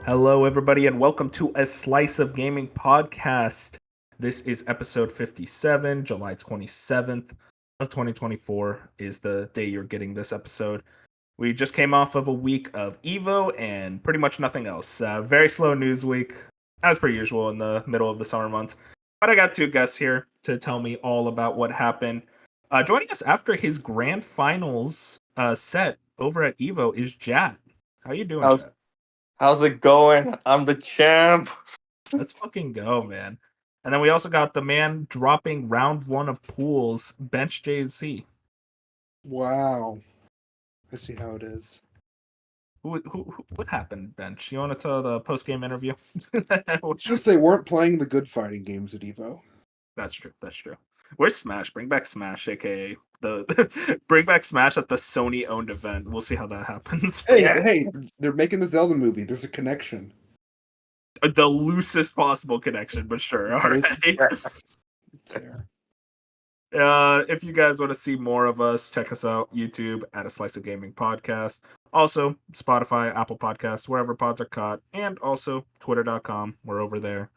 Hello, everybody, and welcome to a Slice of Gaming podcast. This is episode 57, July 27th of 2024 is the day you're getting this episode. We just came off of a week of EVO and pretty much nothing else. Very slow news week, as per usual in the middle of the summer months. But I got two guests here to tell me all about what happened. Joining us after his grand finals set over at EVO is Jat. How you doing, How's Jat? how's it going? I'm the champ. Let's fucking go, man. And then we also got the man dropping round one of pools, Bench JZ. Wow. Let's see how it is. What happened, Bench? You want to tell the post game interview? It's just they weren't playing the good fighting games at EVO. That's true. That's true. Where's Smash? Bring back Smash, aka the bring back Smash at the Sony owned event. We'll see how that happens. Hey, they're making the Zelda movie. There's a connection. The loosest possible connection, but sure. All right. It's there. If you guys want to see more of us, check us out YouTube at A Slice of Gaming Podcast. Also, Spotify, Apple Podcasts, wherever pods are caught, and also Twitter.com. We're over there.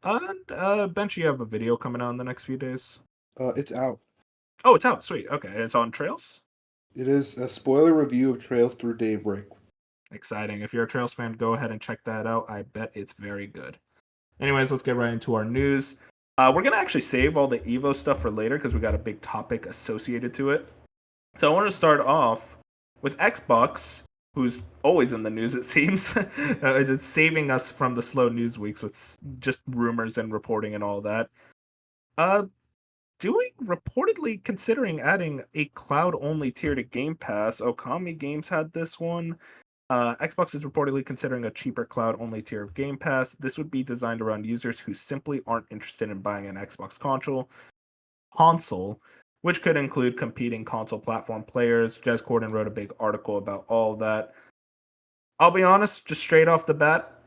And Bench, you have a video coming out in the next few days. It's out. Oh, it's out. Sweet. Okay, it's on Trails. It is a spoiler review of Trails Through Daybreak. Exciting. If you're a Trails fan, go ahead and check that out. I bet it's very good. Anyways, let's get right into our news. We're going to actually save all the EVO stuff for later because we got a big topic associated to it. So I want to start off with Xbox, who's always in the news, it seems. It's saving us from the slow news weeks with just rumors and reporting and all that. Reportedly considering adding a cloud-only tier to Game Pass. Okami Games had this one. Xbox is reportedly considering a cheaper cloud-only tier of Game Pass. This would be designed around users who simply aren't interested in buying an Xbox console, which could include competing console platform players. Jez Corden wrote a big article about all of that. I'll be honest, just straight off the bat,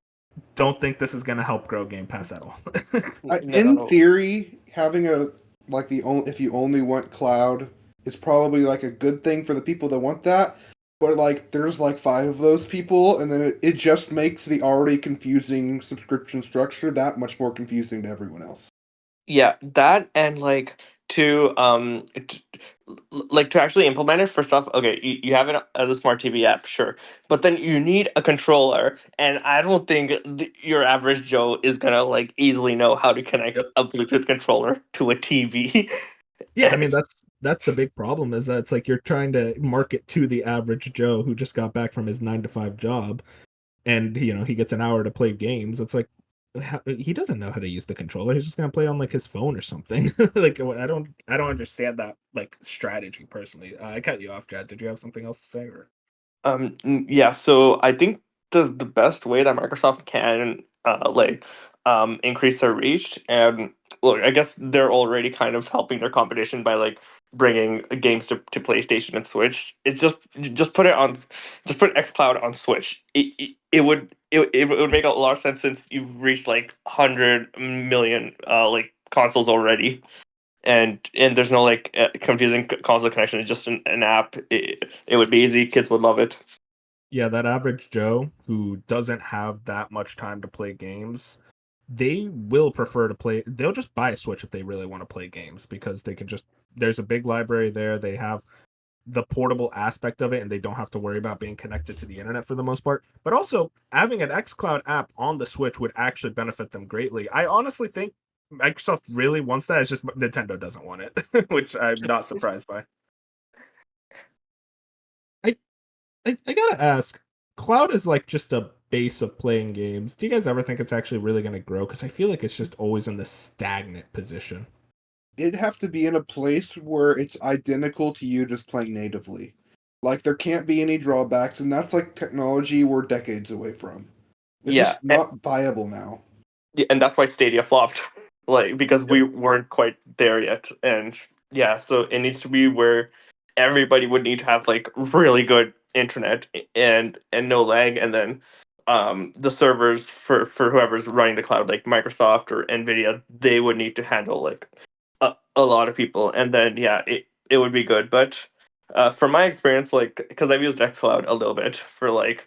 don't think this is going to help grow Game Pass at all. In theory, having if you only want cloud, it's probably like a good thing for the people that want that. But there's 5 of those people, and then it just makes the already confusing subscription structure that much more confusing to everyone else. Yeah, that and to actually implement it for stuff. Okay, you have it as a smart TV app, sure, but then you need a controller, and I don't think your average Joe is gonna easily know how to connect a Bluetooth controller to a TV. Yeah, I mean that's the big problem is that it's like you're trying to market to the average Joe who just got back from his 9 to 5 job, and he gets an hour to play games. It's like he doesn't know how to use the controller. He's just gonna play on his phone or something. I don't understand that strategy personally. I cut you off, Chad. Did you have something else to say? Or Yeah, so I think the best way that Microsoft can increase their reach, and look, I guess they're already kind of helping their competition by bringing games to PlayStation and Switch. It's just put it on, just put XCloud on Switch. It would make a lot of sense since you've reached 100 million consoles already, and there's no confusing console connection. It's just an app. It would be easy. Kids would love it. yeah, that average Joe who doesn't have that much time to play games, they will prefer to play. They'll just buy a Switch if they really want to play games because they can just. There's a big library there. They have the portable aspect of it, and they don't have to worry about being connected to the internet for the most part. But also, having an xCloud app on the Switch would actually benefit them greatly. I honestly think Microsoft really wants that. It's just Nintendo doesn't want it, which I'm not surprised by. I gotta ask, cloud is just a base of playing games. Do you guys ever think it's actually really going to grow? Because I feel like it's just always in the stagnant position. It'd have to be in a place where it's identical to you just playing natively. There can't be any drawbacks, and that's technology we're decades away from. It's just not viable now. Yeah, and that's why Stadia flopped, because we weren't quite there yet. And yeah, so it needs to be where everybody would need to have really good internet and no lag, and then the servers for whoever's running the cloud, like Microsoft or Nvidia, they would need to handle a lot of people, and then yeah, it would be good. But from my experience, because I've used xCloud a little bit for Right.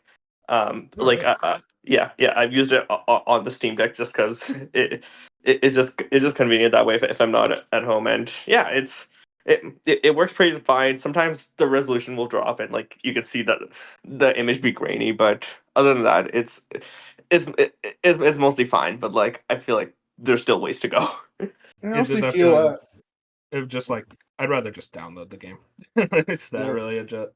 Yeah, I've used it on the Steam Deck just because it's just convenient that way if I'm not at home. And yeah, it works pretty fine. Sometimes the resolution will drop and like you can see that the image be grainy, but other than that, it's mostly fine. But like I feel like there's still ways to go. And I Is it honestly that feel feeling of just like I'd rather just download the game? It's that yeah. really a jet.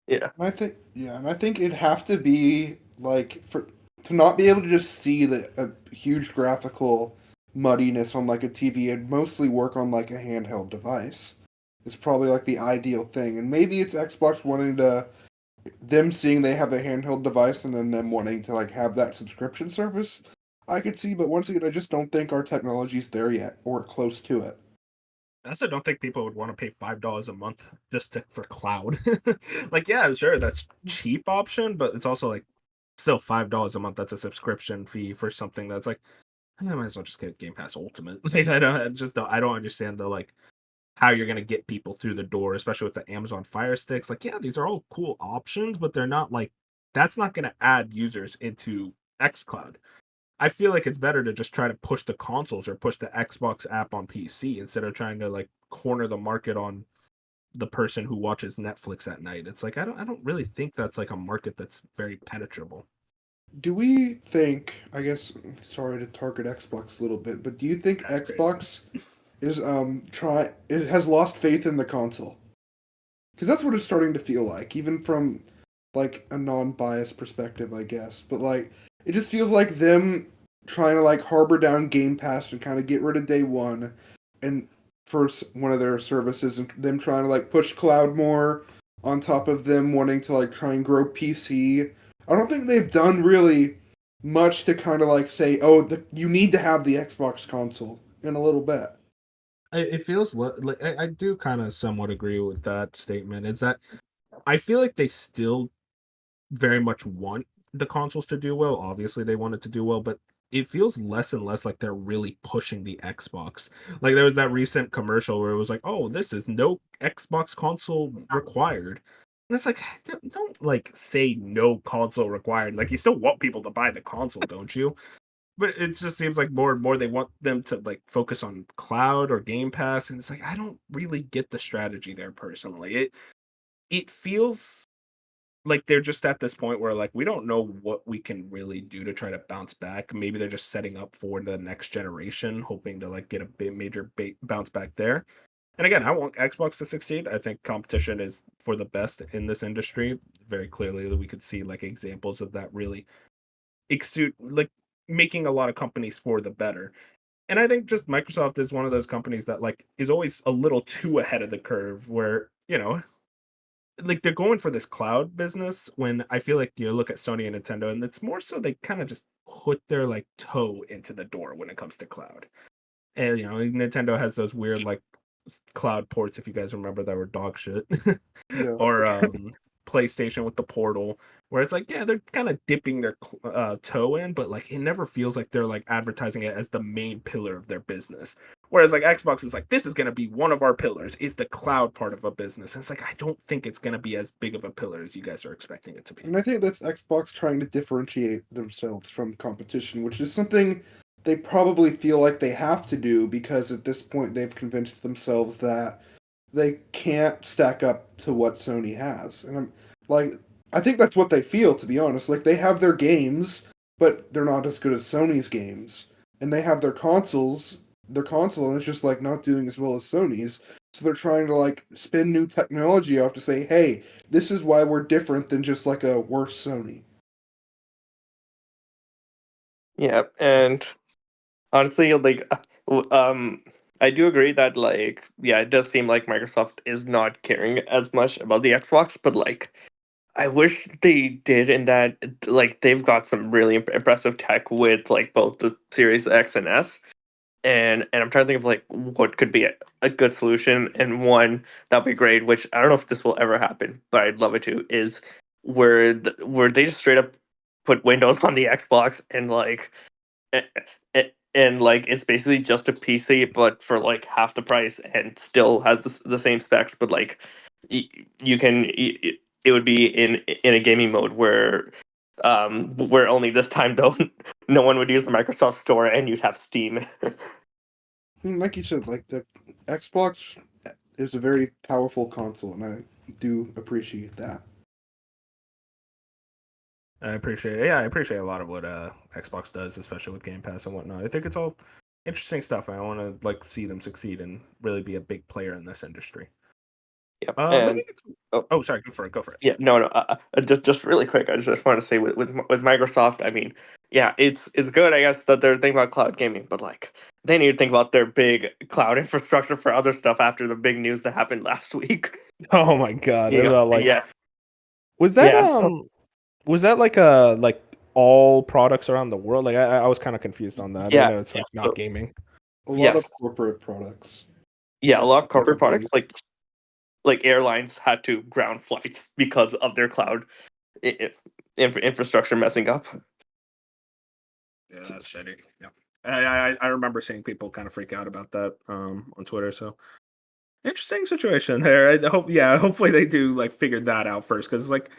Yeah. And I think it'd have to be like for to not be able to just see the a huge graphical muddiness on like a TV and mostly work on like a handheld device. It's probably like the ideal thing. And maybe it's Xbox wanting to them seeing they have a handheld device and then them wanting to like have that subscription service. I could see, but once again, I just don't think our technology's there yet or close to it. I also don't think people would want to pay $5 a month for cloud. Like, yeah, sure, that's cheap option, but it's also like still $5 a month. That's a subscription fee for something that's like I might as well just get Game Pass Ultimate. Like, I don't understand the like how you're gonna get people through the door, especially with the Amazon Fire Sticks. Like, yeah, these are all cool options, but they're not like that's not gonna add users into xCloud. I feel like it's better to just try to push the consoles or push the Xbox app on PC instead of trying to like corner the market on the person who watches Netflix at night. It's like I don't really think that's like a market that's very penetrable. Do we think, I guess, sorry to target Xbox a little bit, but do you think That's crazy. Xbox is it has lost faith in the console? Because that's what it's starting to feel like, even from like a non-biased perspective, I guess. But like, it just feels like them trying to like harbor down Game Pass and kind of get rid of Day One, and one of their services, and them trying to like push cloud more on top of them wanting to like try and grow PC. I don't think they've done really much to kind of like say, oh, you need to have the Xbox console in a little bit. It feels like I do kind of somewhat agree with that statement. Is that I feel like they still very much want the consoles to do well. Obviously, they want it to do well, but it feels less and less like they're really pushing the Xbox. Like there was that recent commercial where it was like, "Oh, this is no Xbox console required." And it's like, don't like say no console required. Like you still want people to buy the console, don't you? But it just seems like more and more they want them to like focus on cloud or Game Pass, and it's like I don't really get the strategy there personally. It feels like they're just at this point where like we don't know what we can really do to try to bounce back. Maybe they're just setting up for the next generation, hoping to like get a big major bounce back there. And again, I want Xbox to succeed. I think competition is for the best in this industry. Very clearly, we could see like examples of that really exude like making a lot of companies for the better. And I think just Microsoft is one of those companies that like is always a little too ahead of the curve where, like they're going for this cloud business when I feel like you look at Sony and Nintendo and it's more so they kind of just put their like toe into the door when it comes to cloud. And Nintendo has those weird like cloud ports if you guys remember that were dog shit. Yeah. Or PlayStation with the Portal where it's like yeah, they're kind of dipping their toe in but like it never feels like they're like advertising it as the main pillar of their business. Whereas like Xbox is like, this is going to be one of our pillars, is the cloud part of a business. And it's like, I don't think it's going to be as big of a pillar as you guys are expecting it to be. And I think that's Xbox trying to differentiate themselves from competition, which is something they probably feel like they have to do because at this point they've convinced themselves that they can't stack up to what Sony has. And I'm like, I think that's what they feel, to be honest. Like, they have their games, but they're not as good as Sony's games. And they have their console, and it's just like not doing as well as Sony's. So they're trying to like spin new technology off to say, hey, this is why we're different than just like a worse Sony. Yeah, and honestly, like, I do agree that like, yeah, it does seem like Microsoft is not caring as much about the Xbox, but like, I wish they did in that like they've got some really impressive tech with like both the Series X and S, and I'm trying to think of like what could be a good solution, and one that'd be great, which I don't know if this will ever happen, but I'd love it to, is where they just straight up put Windows on the Xbox and like and like it's basically just a PC but for like half the price and still has the same specs but like you can it would be in a gaming mode where Where only this time though, no one would use the Microsoft Store, and you'd have Steam. I mean, like you said, like the Xbox is a very powerful console, and I do appreciate that. I appreciate it. Yeah, I appreciate a lot of what Xbox does, especially with Game Pass and whatnot. I think it's all interesting stuff. I want to like see them succeed and really be a big player in this industry. Yep. Moving And into, oh, sorry, go for it. Go for it. yeah, no, no. Just really quick, I just want to say with Microsoft, I mean, yeah, it's good, I guess, that they're thinking about cloud gaming, but like they need to think about their big cloud infrastructure for other stuff after the big news that happened last week. Oh my god! Yeah, About like, yeah, was that yeah. So, was that like all products around the world? Like I was kind of confused on that. I yeah, know it's yeah. like not So, gaming. A lot of yes, corporate products. yeah, a lot of corporate Companies. products like airlines had to ground flights because of their cloud infrastructure messing up. Yeah, that's shitty. Yeah, I remember seeing people kind of freak out about that on Twitter. So interesting situation there. I hope, yeah, hopefully they do like figure that out first, because like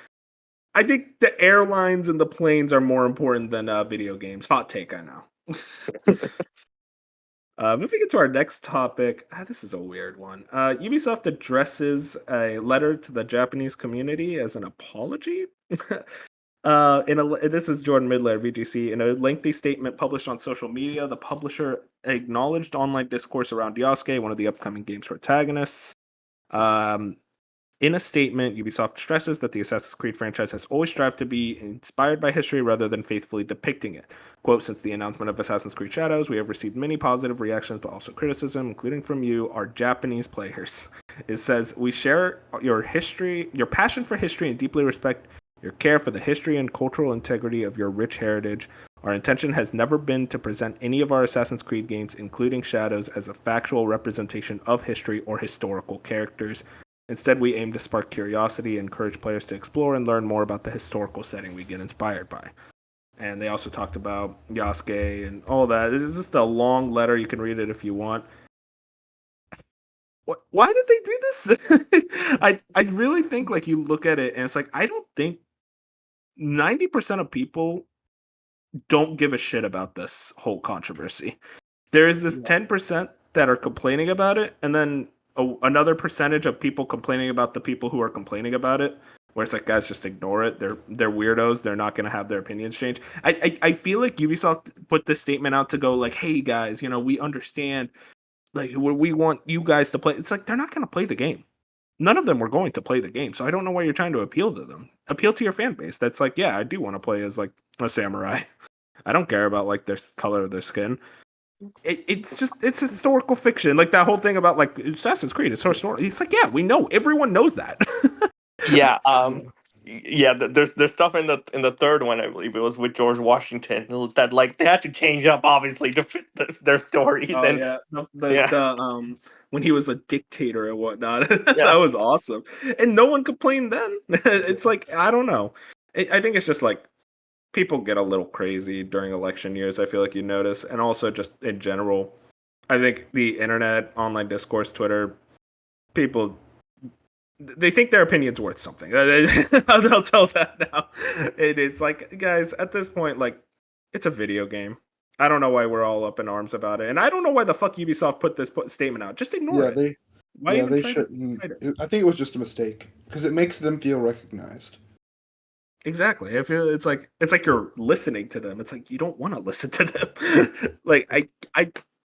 I think the airlines and the planes are more important than video games. Hot take, I know. Moving into our next topic, this is a weird one. Ubisoft addresses a letter to the Japanese community as an apology. This is Jordan Midler, VGC. In a lengthy statement published on social media, the publisher acknowledged online discourse around Yasuke, one of the upcoming game's protagonists. In a statement, Ubisoft stresses that the Assassin's Creed franchise has always strived to be inspired by history rather than faithfully depicting it. Quote, since the announcement of Assassin's Creed Shadows, we have received many positive reactions, but also criticism, including from you, our Japanese players. It says, we share your passion for history, and deeply respect your care for the history and cultural integrity of your rich heritage. Our intention has never been to present any of our Assassin's Creed games, including Shadows, as a factual representation of history or historical characters. Instead, we aim to spark curiosity and encourage players to explore and learn more about the historical setting we get inspired by. And they also talked about Yasuke and all that. This is just a long letter. You can read it if you want. Why did they do this? I really think, like, you look at it and it's like, I don't think 90% of people don't give a shit about this whole controversy. There is this 10% that are complaining about it, and then another percentage of people complaining about the people who are complaining about it, where it's like, guys, just ignore it. They're weirdos. They're not going to have their opinions change. I feel like Ubisoft put this statement out to go like, hey guys, we understand, like, we want you guys to play. It's like, they're not going to play the game. None of them were going to play the game, so I don't know why you're trying to appeal to them. Appeal to your fan base. That's like, yeah, I do want to play as like a samurai. I don't care about like their color of their skin. It's historical fiction. Like that whole thing about like Assassin's Creed, it's historical. It's like, yeah, we know. Everyone knows that. Yeah, yeah. There's stuff in the third one, I believe it was with George Washington, that like they had to change up obviously to fit their story. Oh Then yeah, yeah, when he was a dictator and whatnot, yeah, that was awesome, and no one complained then. It's like, I don't know. I think it's just like people get a little crazy during election years. I feel like you notice, and also just in general, I think the internet, online discourse, Twitter, people, they think their opinion's worth something. They'll tell that now. It is like, guys, at this point, like, it's a video game. I don't know why we're all up in arms about it, and I don't know why the fuck Ubisoft put this statement out. Just ignore Yeah, it. Why even they try to shouldn't. fight it? I think it was just a mistake because it makes them feel recognized. Exactly. I feel it's like you're listening to them. It's like you don't want to listen to them. Like I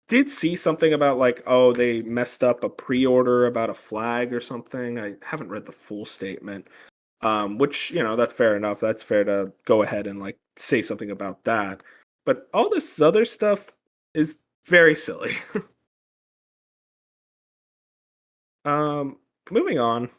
did see something about like, oh, they messed up a pre-order about a flag or something. I haven't read the full statement. Which, that's fair enough. That's fair to go ahead and like say something about that. But all this other stuff is very silly. um Moving on.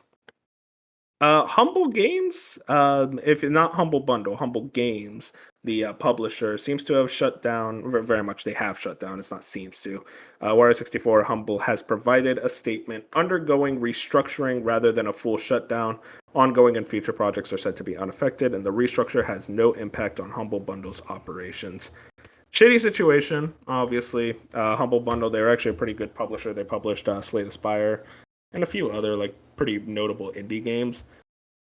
Humble Games, if not Humble Bundle, Humble Games, the publisher seems to have shut down. Very much, they have shut down. It's not seems to. Warrior 64 Humble has provided a statement undergoing restructuring rather than a full shutdown. Ongoing and future projects are said to be unaffected, and the restructure has no impact on Humble Bundle's operations. Shitty situation, obviously. Humble Bundle, they're actually a pretty good publisher. They published Slay the Spire and a few other like pretty notable indie games.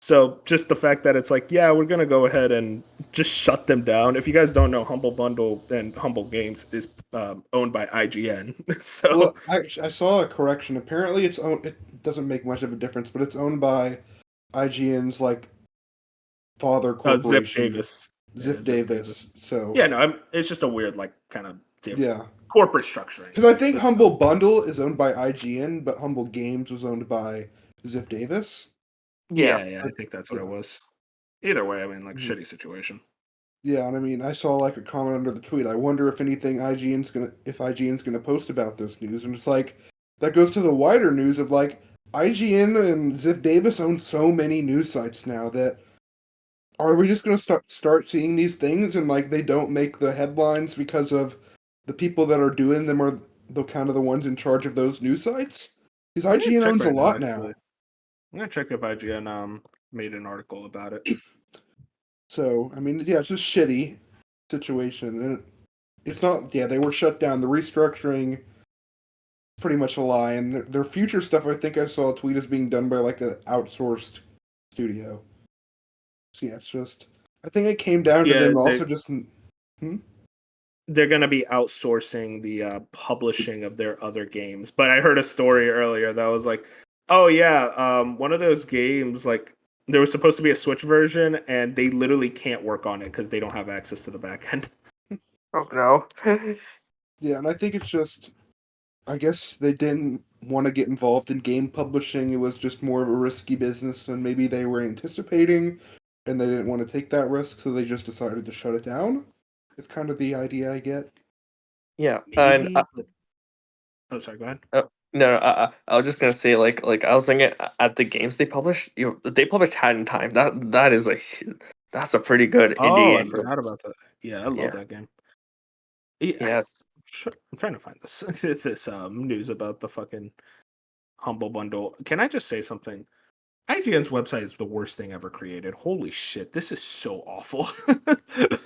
So just the fact that it's like, yeah, we're gonna go ahead and just shut them down. If you guys don't know, Humble Bundle and Humble Games is owned by IGN. So Well, I saw a correction. Apparently, it's owned. It doesn't make much of a difference, but it's owned by IGN's like father Ziff corporation, Davis. Yeah, Ziff Ziff Davis. Davis. So Yeah, no, it's just a weird like kind of yeah, corporate structuring. because I think Humble Bundle is owned by IGN, but Humble Games was owned by Ziff Davis. Yeah. Yeah, I think that's what it Yeah. was. Either way, I mean, like, Mhm. shitty situation. Yeah, and I mean, I saw like a comment under the tweet. I wonder if IGN's gonna post about this news, and it's like that goes to the wider news of like IGN and Ziff Davis own so many news sites now that are we just gonna start seeing these things and like they don't make the headlines because of the people that are doing them are the kind of the ones in charge of those news sites? Because I'm gonna IGN check owns a right now, lot actually. now. I'm gonna check if IGN made an article about it. So I mean, yeah, it's just shitty situation, and it's not. Yeah, they were shut down. The restructuring, pretty much a lie, and their future stuff. I think I saw a tweet is being done by like a outsourced studio. So yeah, it's just. I think it came down to Yeah, them also just. Hmm? they're gonna be outsourcing the publishing of their other games. But I heard a story earlier that was like, oh yeah, one of those games like there was supposed to be a Switch version, and they literally can't work on it because they don't have access to the back end. Oh no. Yeah, and I think it's just. I guess they didn't want to get involved in game publishing. It was just more of a risky business than maybe they were anticipating, and they didn't want to take that risk, so they just decided to shut it down. It's kind of the idea I get. Yeah, and Maybe. Oh, sorry. Go ahead. no, I was just gonna say like I was thinking at the games they published, they published Hat in Time. That is that's a pretty good Oh, indie I game. forgot about that. Yeah, I love Yeah. that game. Yeah, Yes. I'm trying to find this this news about the fucking Humble Bundle. Can I just say something? IGN's website is the worst thing ever created. Holy shit, this is so awful. I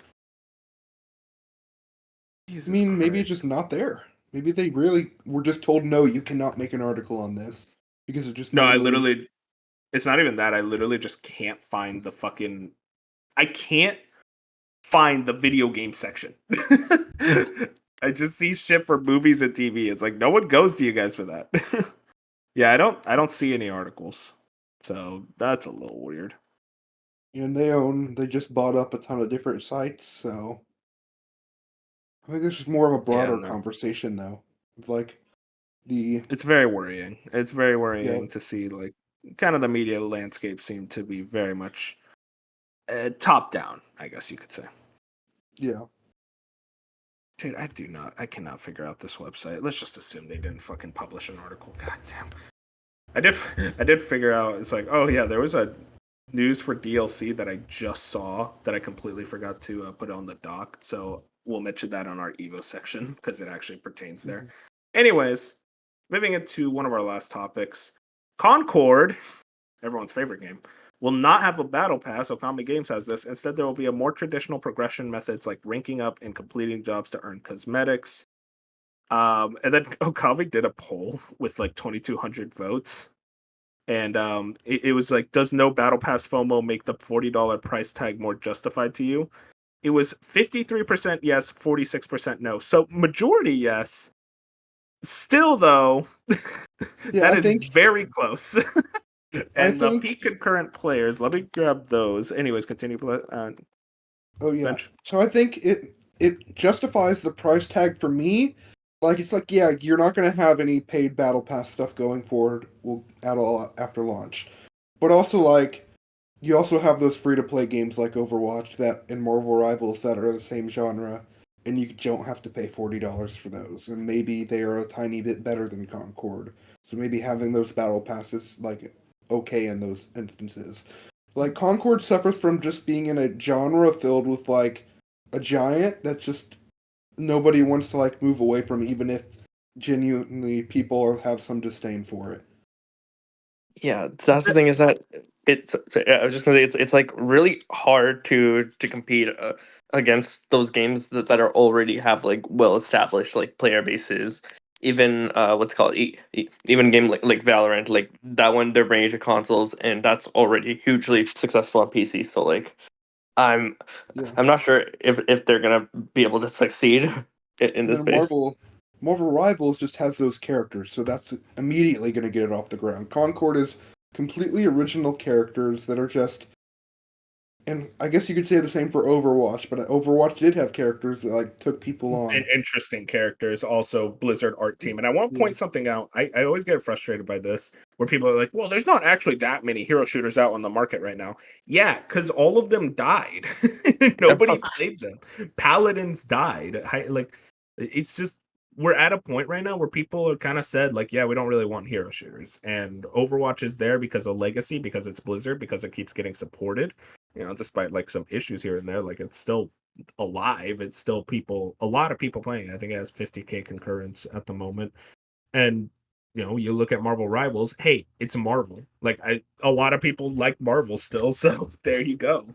Jesus mean, maybe it's Christ. just not there. Maybe they really were just told, no, you cannot make an article on this because it just No, never I really. literally it's not even that. I literally just can't find the fucking I can't find the video game section. I just see shit for movies and TV. It's like no one goes to you guys for that. Yeah, I don't see any articles. So that's a little weird. And they just bought up a ton of different sites, so I think this is more of a Yeah, I broader don't know. conversation, though. It's like the. It's very worrying. It's very Yeah, worrying to see like kind of the media landscape seem to be very much top down, I guess you could say. yeah. Dude, I cannot figure out this website. Let's just assume they didn't fucking publish an article. God damn. I did I did figure out it's like, oh yeah, there was a news for DLC that I just saw that I completely forgot to put on the doc. So we'll mention that on our EVO section because it actually pertains there. Mhm. Anyways, moving into one of our last topics, Concord, everyone's favorite game, will not have a battle pass. Okami Games has this. Instead, there will be a more traditional progression methods like ranking up and completing jobs to earn cosmetics. And then Okami did a poll with like 2,200 votes. And it was like, does no battle pass FOMO make the $40 price tag more justified to you? It was 53% yes, 46% no. So majority yes. Still though, Yeah, that is very close. I And the think. peak concurrent players, let me grab those. Anyways, continue. Oh yeah. Bench. So I think it justifies the price tag for me. Like it's like yeah, you're not gonna have any paid battle pass stuff going forward at all after launch, but also like you also have those free to play games like Overwatch that and Marvel Rivals that are the same genre, and you don't have to pay $40 for those, and maybe they are a tiny bit better than Concord. So maybe having those battle passes like okay in those instances. Like Concord suffers from just being in a genre filled with like a giant that's just nobody wants to like move away from, even if genuinely people have some disdain for it. Yeah, that's the thing is that I was just gonna say it's like really hard to compete against those games that are already have like well established like player bases even what's it called even game like Valorant, like that one they're bringing to consoles, and that's already hugely successful on PC. So like I'm Yeah. I'm not sure if they're gonna be able to succeed in And this then space. Marvel Rivals just has those characters, so that's immediately going to get it off the ground. Concord is completely original characters that are just, and I guess you could say the same for Overwatch, but Overwatch did have characters that like took people And on. interesting characters, also Blizzard art team. And I want to Yeah. point something out. I always get frustrated by this, where people are like, well, there's not actually that many hero shooters out on the market right now. Yeah, because all of them died. Nobody played them. Paladins died. Like, it's just, we're at a point right now where people are kind of said, like, yeah, we don't really want hero shooters. And Overwatch is there because of legacy, because it's Blizzard, because it keeps getting supported. Despite like some issues here and there, like it's still alive. It's still a lot of people playing. I think it has 50K concurrence at the moment. And you look at Marvel Rivals, hey, it's Marvel. Like a lot of people like Marvel still, so there you go.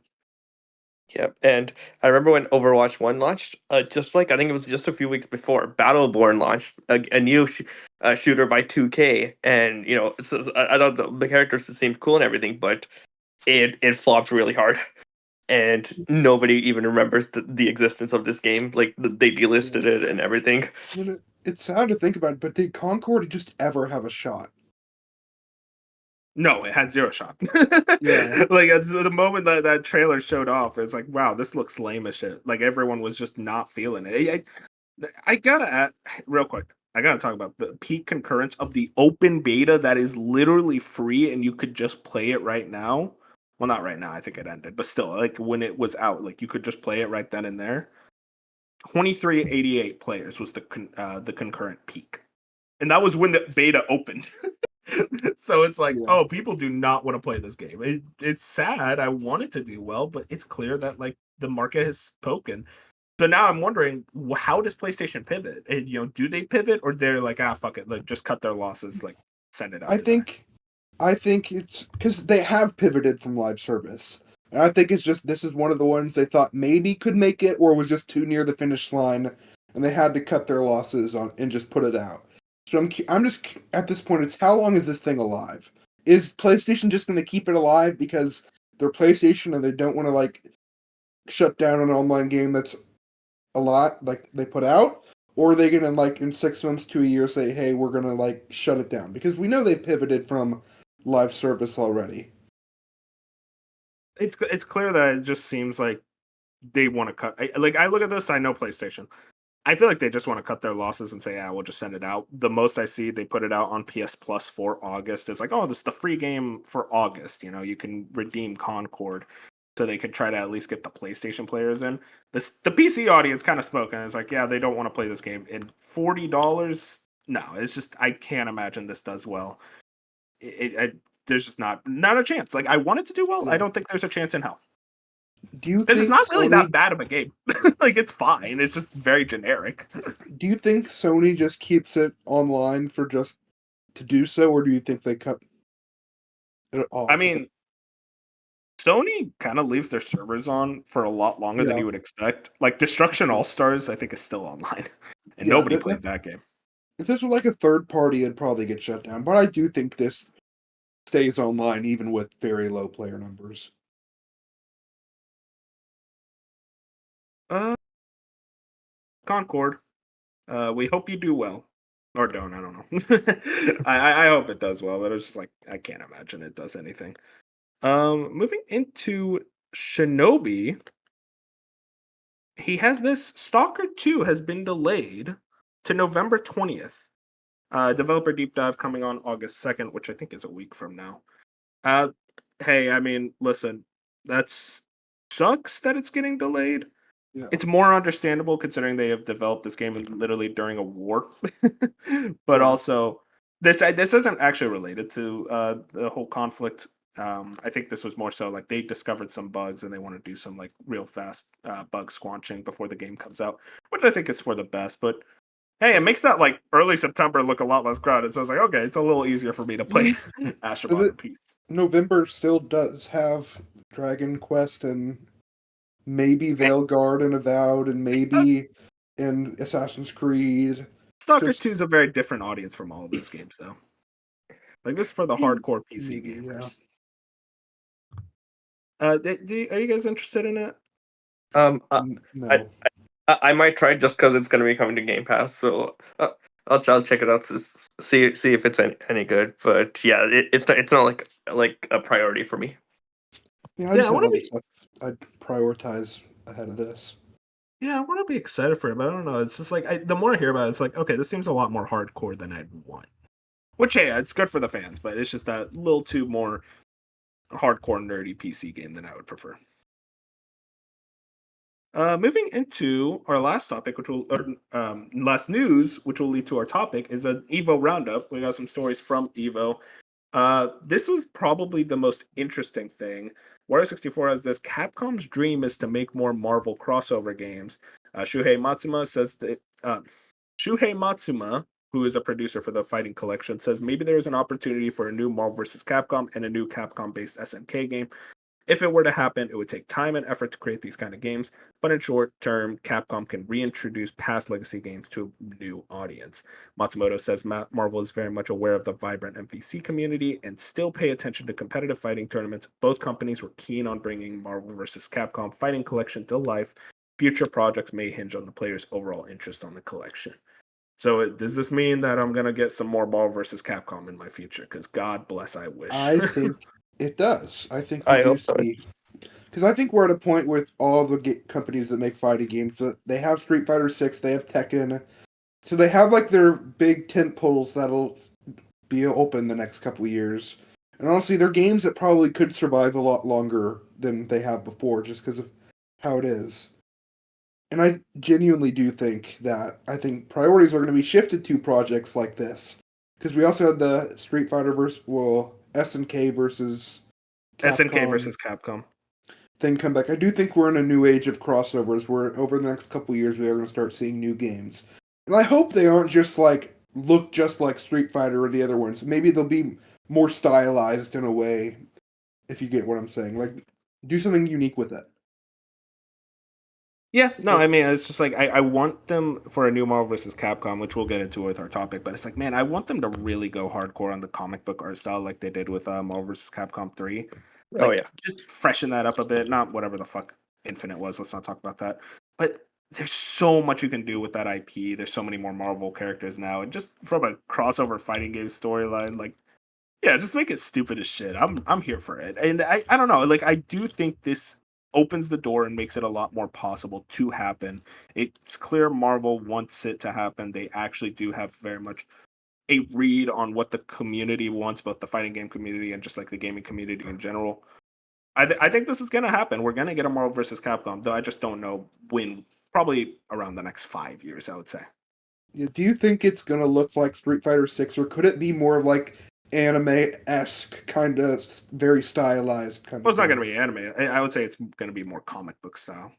Yep, and I remember when Overwatch 1 launched, just like I think it was just a few weeks before, Battleborn launched a new shooter by 2K, and so I thought the characters seemed cool and everything, but it flopped really hard, and nobody even remembers the existence of this game. Like they delisted it and everything. And it's sad to think about, but did Concord just ever have a shot? No, it had zero shot. Yeah. Like it's the moment that trailer showed off, it's like, wow, this looks lame as shit. Like everyone was just not feeling it. I gotta add, real quick. I gotta talk about the peak concurrence of the open beta that is literally free and you could just play it right now. Well, not right now. I think it ended, but still, like when it was out, like you could just play it right then and there. 2388 players was the concurrent peak, and that was when the beta opened. So it's like, Yeah. oh, people do not want to play this game. It's sad. I want it to do well, but it's clear that like the market has spoken. So now I'm wondering, how does PlayStation pivot? And, do they pivot or they're like, fuck it, like just cut their losses, like send it out I to die? think it's because they have pivoted from live service. And I think it's just this is one of the ones they thought maybe could make it or was just too near the finish line and they had to cut their losses on and just put it out. So I'm just at this point it's how long is this thing alive? Is PlayStation just going to keep it alive because they're PlayStation and they don't want to like shut down an online game that's a lot like they put out? Or are they gonna like in 6 months to a year say, hey, we're gonna like shut it down? Because we know they pivoted from live service already. It's clear that it just seems like they want to cut. I look at this, I know PlayStation. I feel like they just want to cut their losses and say, yeah, we'll just send it out. The most I see, they put it out on PS Plus for August. It's like, oh, this is the free game for August. You can redeem Concord. So they could try to at least get the PlayStation players in. The PC audience kind of spoke and it's like, yeah, they don't want to play this game. And $40, no, it's just I can't imagine this does well. There's just not a chance. Like I want it to do well. I Yeah. don't think there's a chance in hell. Do you Because it's think not really Sony? that bad of a game. Like it's fine. It's just very generic. Do you think Sony just keeps it online for just to do so, or do you think they cut it off? I mean, Sony kind of leaves their servers on for a lot longer than Yeah. you would expect. Like Destruction All Stars, I think is still online, and Yeah. nobody played that game. If this were like a third party, it'd probably get shut down. But I do think this stays online even with very low player numbers. Uh, Concord. We hope you do well, or don't. I don't know. I hope it does well, but it's just like I can't imagine it does anything. Moving into Shinobi, he has this Stalker 2 has been delayed to November 20th. Developer deep dive coming on August 2nd, which I think is a week from now. Uh, hey, I mean, listen, that's sucks that it's getting delayed. Yeah. It's more understandable considering they have developed this game literally during a war. But Yeah. also, this isn't actually related to the whole conflict. I think this was more so like they discovered some bugs and they want to do some like real fast bug squanching before the game comes out, which I think is for the best. But hey, it makes that like early September look a lot less crowded. So I was like, okay, it's a little easier for me to play Astrobot in peace. November still does have Dragon Quest and maybe Veilguard and Avowed and maybe in Assassin's Creed. Stalker Just 2 is a very different audience from all of those games, though. Like, this is for the hardcore PC maybe, gamers. Are you guys interested in it? I no. I might try just because it's gonna be coming to Game Pass, so I'll check it out to see if it's any good. But yeah, it's not like a priority for me. Yeah, I Yeah, just I have want to other be. stuff I'd prioritize ahead of this. Yeah, I want to be excited for it, but I don't know. It's just like the more I hear about it, it's like, okay, this seems a lot more hardcore than I'd want. Which, yeah, it's good for the fans, but it's just a little too more hardcore nerdy PC game than I would prefer. Moving into our last topic, last news, which will lead to our topic, is an EVO roundup. We got some stories from EVO. This was probably the most interesting thing. Wario64 has this: Capcom's dream is to make more Marvel crossover games. Shuhei Matsuma says that Shuhei Matsuma, who is a producer for the Fighting Collection, says maybe there is an opportunity for a new Marvel vs. Capcom and a new Capcom-based SNK game. If it were to happen, it would take time and effort to create these kind of games, but in short term, Capcom can reintroduce past legacy games to a new audience. Matsumoto says Marvel is very much aware of the vibrant MVC community and still pay attention to competitive fighting tournaments. Both companies were keen on bringing Marvel vs. Capcom Fighting Collection to life. Future projects may hinge on the players' overall interest on the collection. So does this mean that I'm going to get some more Marvel vs. Capcom in my future? Because God bless, I wish. I think it does. I think we I do hope so. see, because I think we're at a point with all the companies that make fighting games that they have Street Fighter 6, they have Tekken, so they have like their big tent poles that'll be open the next couple of years. And honestly, they're games that probably could survive a lot longer than they have before, just because of how it is. And I genuinely do think that I think priorities are going to be shifted to projects like this, because we also had the Street Fighter versus SNK versus SNK Capcom versus Capcom. thing come back. I do think we're in a new age of crossovers where over the next couple of years we are going to start seeing new games. And I hope they aren't just like look just like Street Fighter or the other ones. Maybe they'll be more stylized in a way, if you get what I'm saying. Like do something unique with it. Yeah, no, I mean, it's just like I want them for a new Marvel vs. Capcom, which we'll get into with our topic, but it's like, man, I want them to really go hardcore on the comic book art style like they did with Marvel vs. Capcom 3. Oh Like, yeah. just freshen that up a bit, not whatever the fuck Infinite was, let's not talk about that. But there's so much you can do with that IP. There's so many more Marvel characters now, and just from a crossover fighting game storyline, like, yeah, just make it stupid as shit. I'm here for it. And I don't know, like I do think this opens the door and makes it a lot more possible to happen. It's clear Marvel wants it to happen. They actually do have very much a read on what the community wants, both the fighting game community and just like the gaming community in general. I think this is going to happen. We're going to get a Marvel versus Capcom, though I just don't know when. Probably around the next 5 years, I would say. Yeah, do you think it's going to look like Street Fighter 6 or could it be more of like anime-esque kind of very stylized kind Well, of it's not going thing? to be anime. I would say it's going to be more comic book style,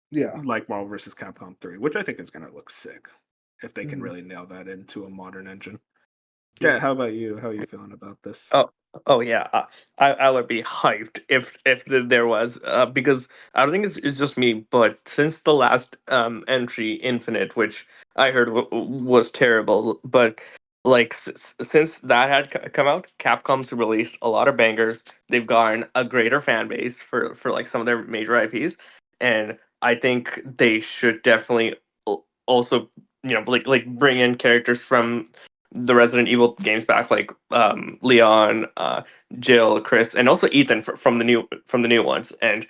Yeah. like Marvel vs. Capcom 3, which I think is going to look sick if they can Mhm. really nail that into a modern engine. Yeah. Yeah, how about you? How are you feeling about this? Oh, oh yeah. I would be hyped if there was because I don't think it's just me, but since the last entry, Infinite, which I heard was terrible, but like since that had come out, Capcom's released a lot of bangers. They've gotten a greater fan base for like some of their major IPs, and I think they should definitely also like bring in characters from the Resident Evil games back, like Leon, Jill, Chris, and also Ethan from the new ones. And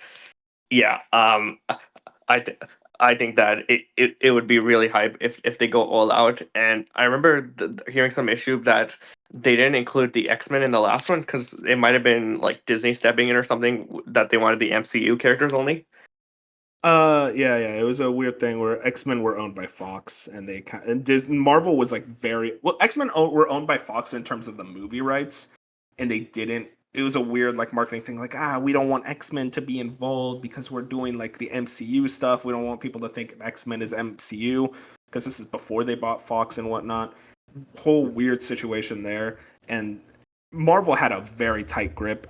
yeah, I th- I think that it would be really hype if they go all out. And I remember hearing some issue that they didn't include the X-Men in the last one because it might have been like Disney stepping in or something that they wanted the MCU characters only. Yeah, yeah. It was a weird thing where X-Men were owned by Fox, and and Disney Marvel was like very well. X-Men were owned by Fox in terms of the movie rights, and they didn't. It was a weird like marketing thing, like we don't want X-Men to be involved because we're doing like the MCU stuff. We don't want people to think X-Men is MCU because this is before they bought Fox and whatnot. Whole weird situation there, and Marvel had a very tight grip.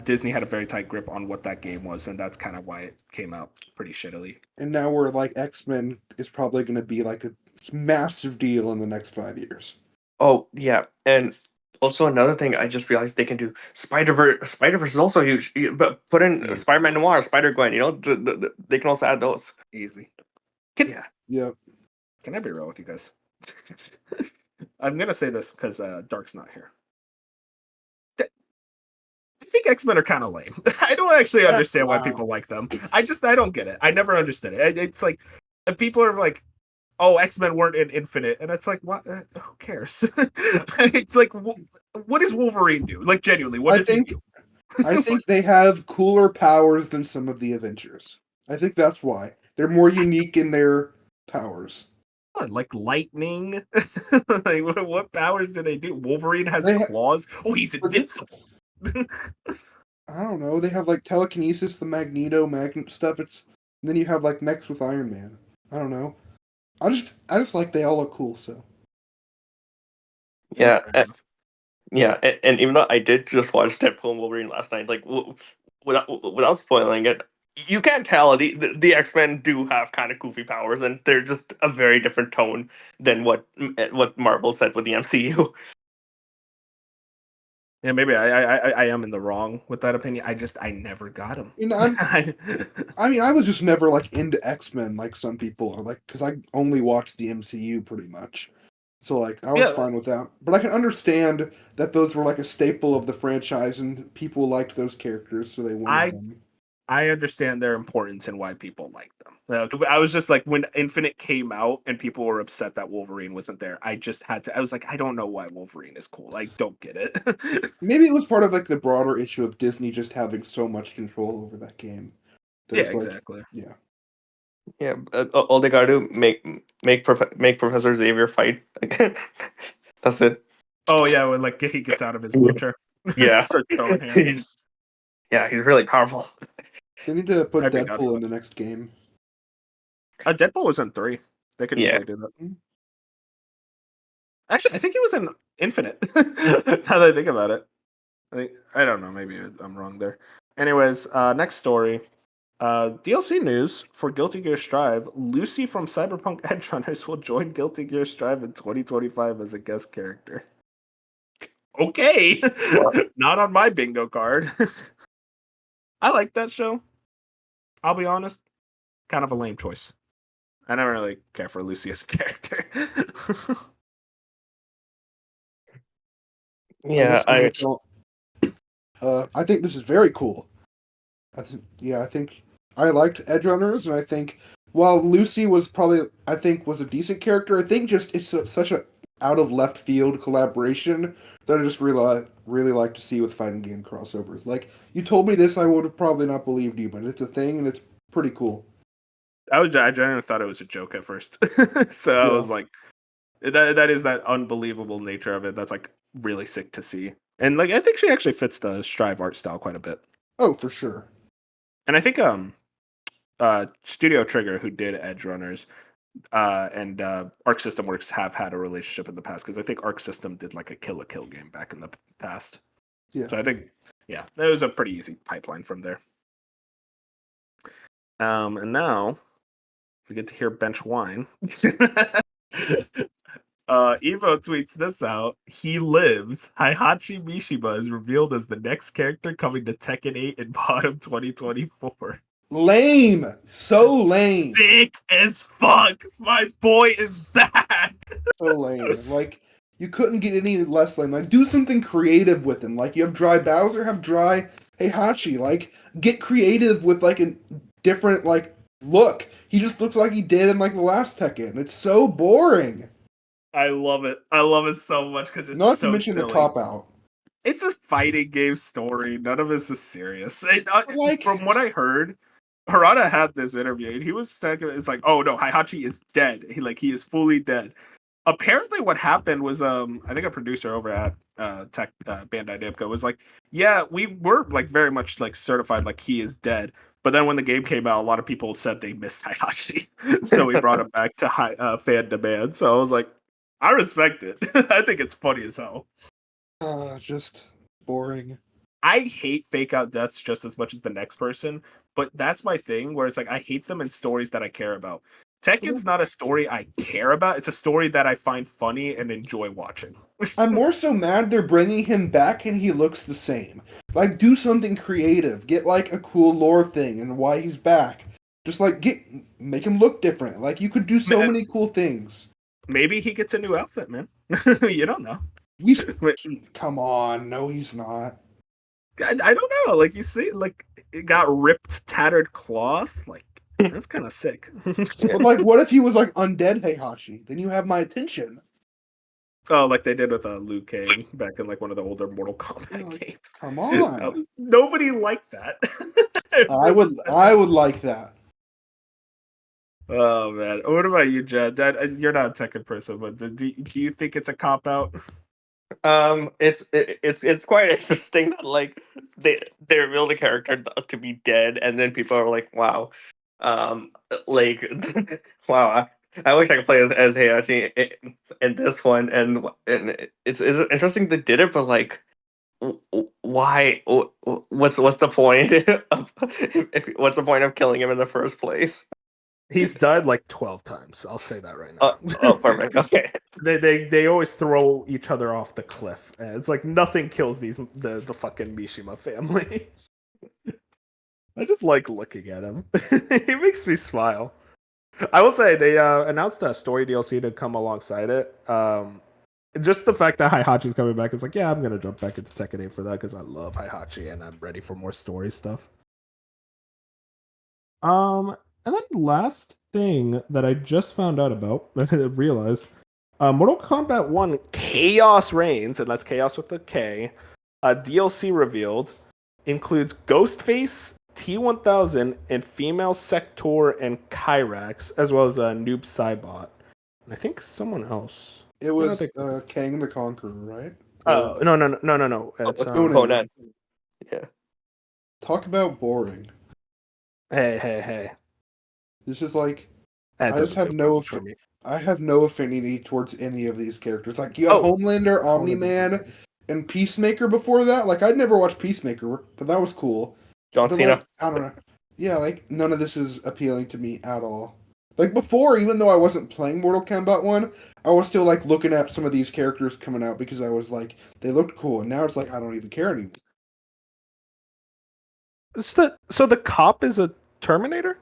Disney had a very tight grip on what that game was, and that's kind of why it came out pretty shittily. And now we're like X-Men is probably going to be like a massive deal in the next 5 years. Oh yeah, and also another thing I just realized they can do Spider-Verse. Spider-Verse is also huge. But put in Easy. Spider-Man Noir, Spider-Gwen. They can also add those. Easy. Yeah. Yep. Can I be real with you guys? I'm gonna say this because Dark's not here. I think X-Men are kind of lame. I don't actually understand why Wow. people like them. I don't get it. I never understood it. It's like people are like, "Oh, X-Men weren't in Infinite," and it's like, what? Who cares? It's like, what does Wolverine do? Like, genuinely, what I does he think do? I think they have cooler powers than some of the Avengers. I think that's why. They're more unique in their powers. What, like lightning? Like, what powers do they do? Wolverine has They claws. Oh, he's but they- invincible. I don't know. They have like telekinesis, the Magneto magnet stuff. And then you have like mechs with Iron Man. I don't know. I just like they all look cool. So Yeah. Fair enough. Yeah, and even though I did just watch Deadpool and Wolverine last night, like without spoiling it, you can tell the X-Men do have kind of goofy powers, and they're just a very different tone than what Marvel said with the MCU. Yeah, maybe I am in the wrong with that opinion. I never got him. you know, I was just never like into X-Men like some people are, like, because I only watched the MCU pretty much. So like I was Yeah, fine with that. But I can understand that those were like a staple of the franchise and people liked those characters, so they wanted I them. I understand their importance and why people like them. I was just like, when Infinite came out and people were upset that Wolverine wasn't there, I just had to. I was like, I don't know why Wolverine is cool. I don't get it. Maybe it was part of like the broader issue of Disney just having so much control over that game. That Yeah, it's like, exactly. yeah. Yeah, all they gotta do make Professor Xavier fight. That's it. Oh yeah, when like he gets out of his wheelchair, Yeah, starts throwing hands. he's really powerful. They need to put I'd be down for Deadpool in that. the next game. Deadpool was in 3. They could Yeah, easily do that. Actually, I think he was in Infinite. Now that I think about it, I don't know. Maybe I'm wrong there. Anyways, next story. DLC news for Guilty Gear Strive. Lucy from Cyberpunk Edgerunners will join Guilty Gear Strive in 2025 as a guest character. Okay, not on my bingo card. I like that show. I'll be honest, kind of a lame choice. I never really care for Lucy as a character. I yeah. guess when they felt, I think this is very cool. I think I liked Edgerunners, and I think while Lucy was probably, I think, was a decent character, I think just it's such a out of left field collaboration that I just really like to see with fighting game crossovers. Like you told me this, I would have probably not believed you, but it's a thing and it's pretty cool. I genuinely thought it was a joke at first, so I Yeah. was like, that is that unbelievable nature of it. That's like really sick to see, and like I think she actually fits the Strive art style quite a bit. Oh, for sure. And I think Studio Trigger, who did Edge Runners, and Arc System Works have had a relationship in the past, because I think Arc System did like a Kill la Kill game back in the past. Yeah. So I think, yeah, that was a pretty easy pipeline from there. And now we get to hear Bench Wine. Evo tweets this out. He lives. Heihachi Mishima is revealed as the next character coming to Tekken 8 in bottom 2024. Lame. So lame. Sick as fuck. My boy is back. So lame. Like you couldn't get any less lame. Like do something creative with him. Like you have dry Bowser, have dry Heihachi. Like get creative with like a different like look. He just looks like he did in like the last Tekken. It's so boring. I love it. I love it so much because it's Not to so mention silly. the cop out. It's a fighting game story. None of this is serious. Like From what I heard, Harada had this interview and he was talking. It's like, oh no, Heihachi is dead. He is fully dead. Apparently, what happened was, I think a producer over at Tech Bandai Namco was like, yeah, we were like very much like certified like he is dead. But then when the game came out, a lot of people said they missed Heihachi, so we brought him back to fan demand. So I was like, I respect it. I think it's funny as hell. just boring. I hate fake out deaths just as much as the next person, but that's my thing where it's like I hate them in stories that I care about. Tekken's not a story I care about. It's a story that I find funny and enjoy watching. I'm more so mad they're bringing him back and he looks the same. Like, do something creative. Get like a cool lore thing and why he's back. Just like make him look different. Like you could do so many cool things. Maybe he gets a new outfit, man. You don't know. Come on, no, he's not. I don't know. Like you see, like it got ripped, tattered cloth. Like that's kind of sick. But like, what if he was like undead Heihachi? Then you have my attention. Oh, like they did with Liu Kang back in like one of the older Mortal Kombat Like, games. come on. Nobody liked that. I would like that. Oh man, what about you, Jed? You're not a Tekken person, but do you think it's a cop out? It's quite interesting that like they revealed a character to be dead, and then people are like, wow, like wow, I wish I could play as Heihachi in this one, and it's interesting they did it, but like, why? What's the point of what's the point of killing him in the first place? He's died like 12 times. I'll say that right now. Oh, perfect. Okay. They always throw each other off the cliff. And it's like nothing kills the fucking Mishima family. I just like looking at him. He makes me smile. I will say they announced a story DLC to come alongside it. Just the fact that Heihachi's coming back, it's like, yeah, I'm gonna jump back into Tekken 8 for that because I love Heihachi and I'm ready for more story stuff. And then last thing that I just found out about, I realized, Mortal Kombat 1 Chaos Reigns, and that's Chaos with a K, DLC revealed, includes Ghostface, T-1000, and female Sector and Kyrax, as well as Noob Saibot. And I think someone else. It was Kang the Conqueror, right? Oh, no. It's Conan. Yeah. Talk about boring. Hey. This is like I just have I have no affinity towards any of these characters. Like you have Homelander, Omni-Man, and Peacemaker before that. Like I'd never watched Peacemaker, but that was cool. John Cena. Like, I don't know. Yeah, like none of this is appealing to me at all. Like before, even though I wasn't playing Mortal Kombat 1, I was still like looking at some of these characters coming out because I was like, they looked cool, and now it's like I don't even care anymore. So the cop is a Terminator?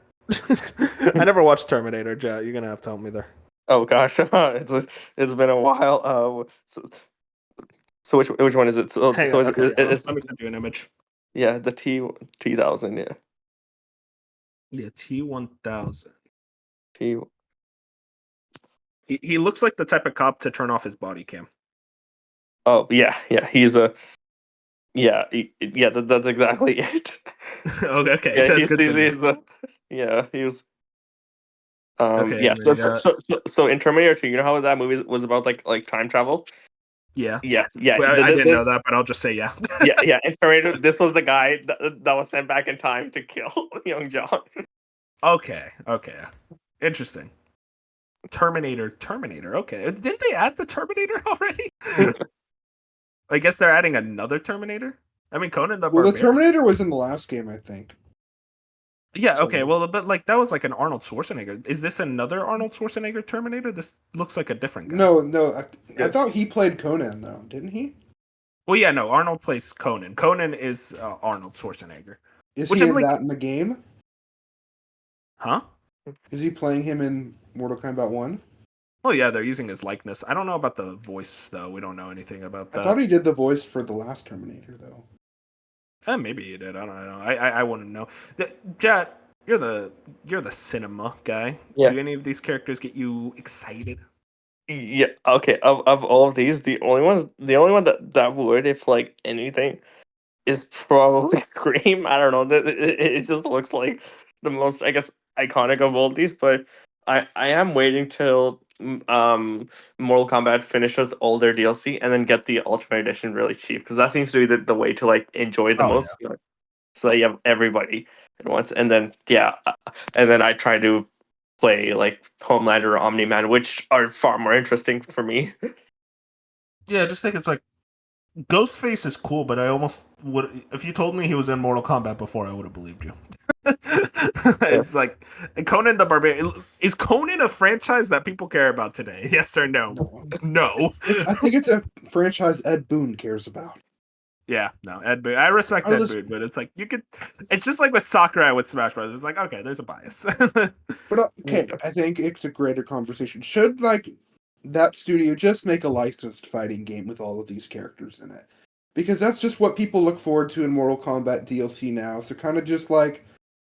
I never watched Terminator, Jet. You're gonna have to help me there. Oh gosh, it's been a while. So which one is it? Hang on, let me send you an image. Yeah, the T-1000. Yeah. Yeah, T-1000. T. He looks like the type of cop to turn off his body cam. Oh yeah. He's a. Yeah, that's exactly it. Okay. Yeah, That's he was. Okay, Yeah. So in Terminator 2, you know how that movie was about like time travel? Yeah. Well, I didn't know that, but I'll just say yeah. yeah. In Terminator, this was the guy that was sent back in time to kill young John. Okay. Interesting. Terminator. Okay. Didn't they add the Terminator already? I guess they're adding another Terminator. I mean, Conan the Barbarian. The Terminator was in the last game, I think. Yeah, okay, well, but like that was like an Arnold Schwarzenegger. Is this another Arnold Schwarzenegger Terminator? This looks like a different guy. No, I thought he played Conan though, didn't he? Well, yeah, no, Arnold plays Conan. Conan is Arnold Schwarzenegger. Is he in that in the game? Huh? Is he playing him in Mortal Kombat 1? Oh yeah, they're using his likeness. I don't know about the voice though. We don't know anything about that. I thought he did the voice for the last Terminator though. Maybe he did. I don't know. I wouldn't know. Jet, you're the cinema guy. Yeah. Do any of these characters get you excited? Yeah. Okay. Of all of these, the only one that would, if like anything, is probably Cream. I don't know. It just looks like the most, I guess, iconic of all these. But I am waiting till Mortal Kombat finishes all their DLC and then get the Ultimate Edition really cheap, because that seems to be the way to like enjoy the most. Yeah. So you have everybody at once, and then and then I try to play like Homelander or Omni-Man, which are far more interesting for me. Yeah, I just think it's like Ghostface is cool, but I almost would if you told me he was in Mortal Kombat before, I would have believed you. It's like Conan the Barbarian. Is Conan a franchise that people care about today? Yes or no? No. No. I think it's a franchise Ed Boon cares about. Yeah, no, Ed Boon. I respect Ed Boon, but it's like you could. It's just like with Sakurai with Smash Bros. It's like okay, there's a bias. But okay, I think it's a greater conversation. Should like that studio just make a licensed fighting game with all of these characters in it? Because that's just what people look forward to in Mortal Kombat DLC now. So kind of just like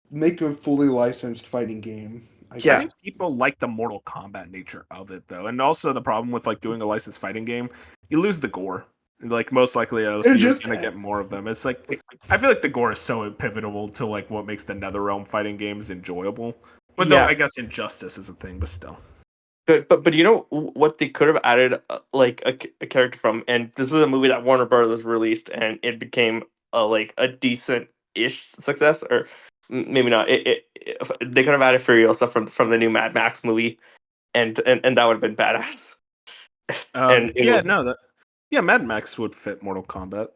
make a fully licensed fighting game. I Yeah. think people like the Mortal Kombat nature of it though, and also the problem with like doing a licensed fighting game, you lose the gore. Like most likely, It's you're just gonna get more of them. It's like I feel like the gore is so pivotal to like what makes the NetherRealm fighting games enjoyable. But though Yeah. I guess Injustice is a thing, but still. Good, but you know what they could have added like a character from, and this is a movie that Warner Brothers released, and it became a decent ish success, or maybe not. They could have added Furiosa from the new Mad Max movie, and that would have been badass. And it Yeah, would, no, yeah, Mad Max would fit Mortal Kombat.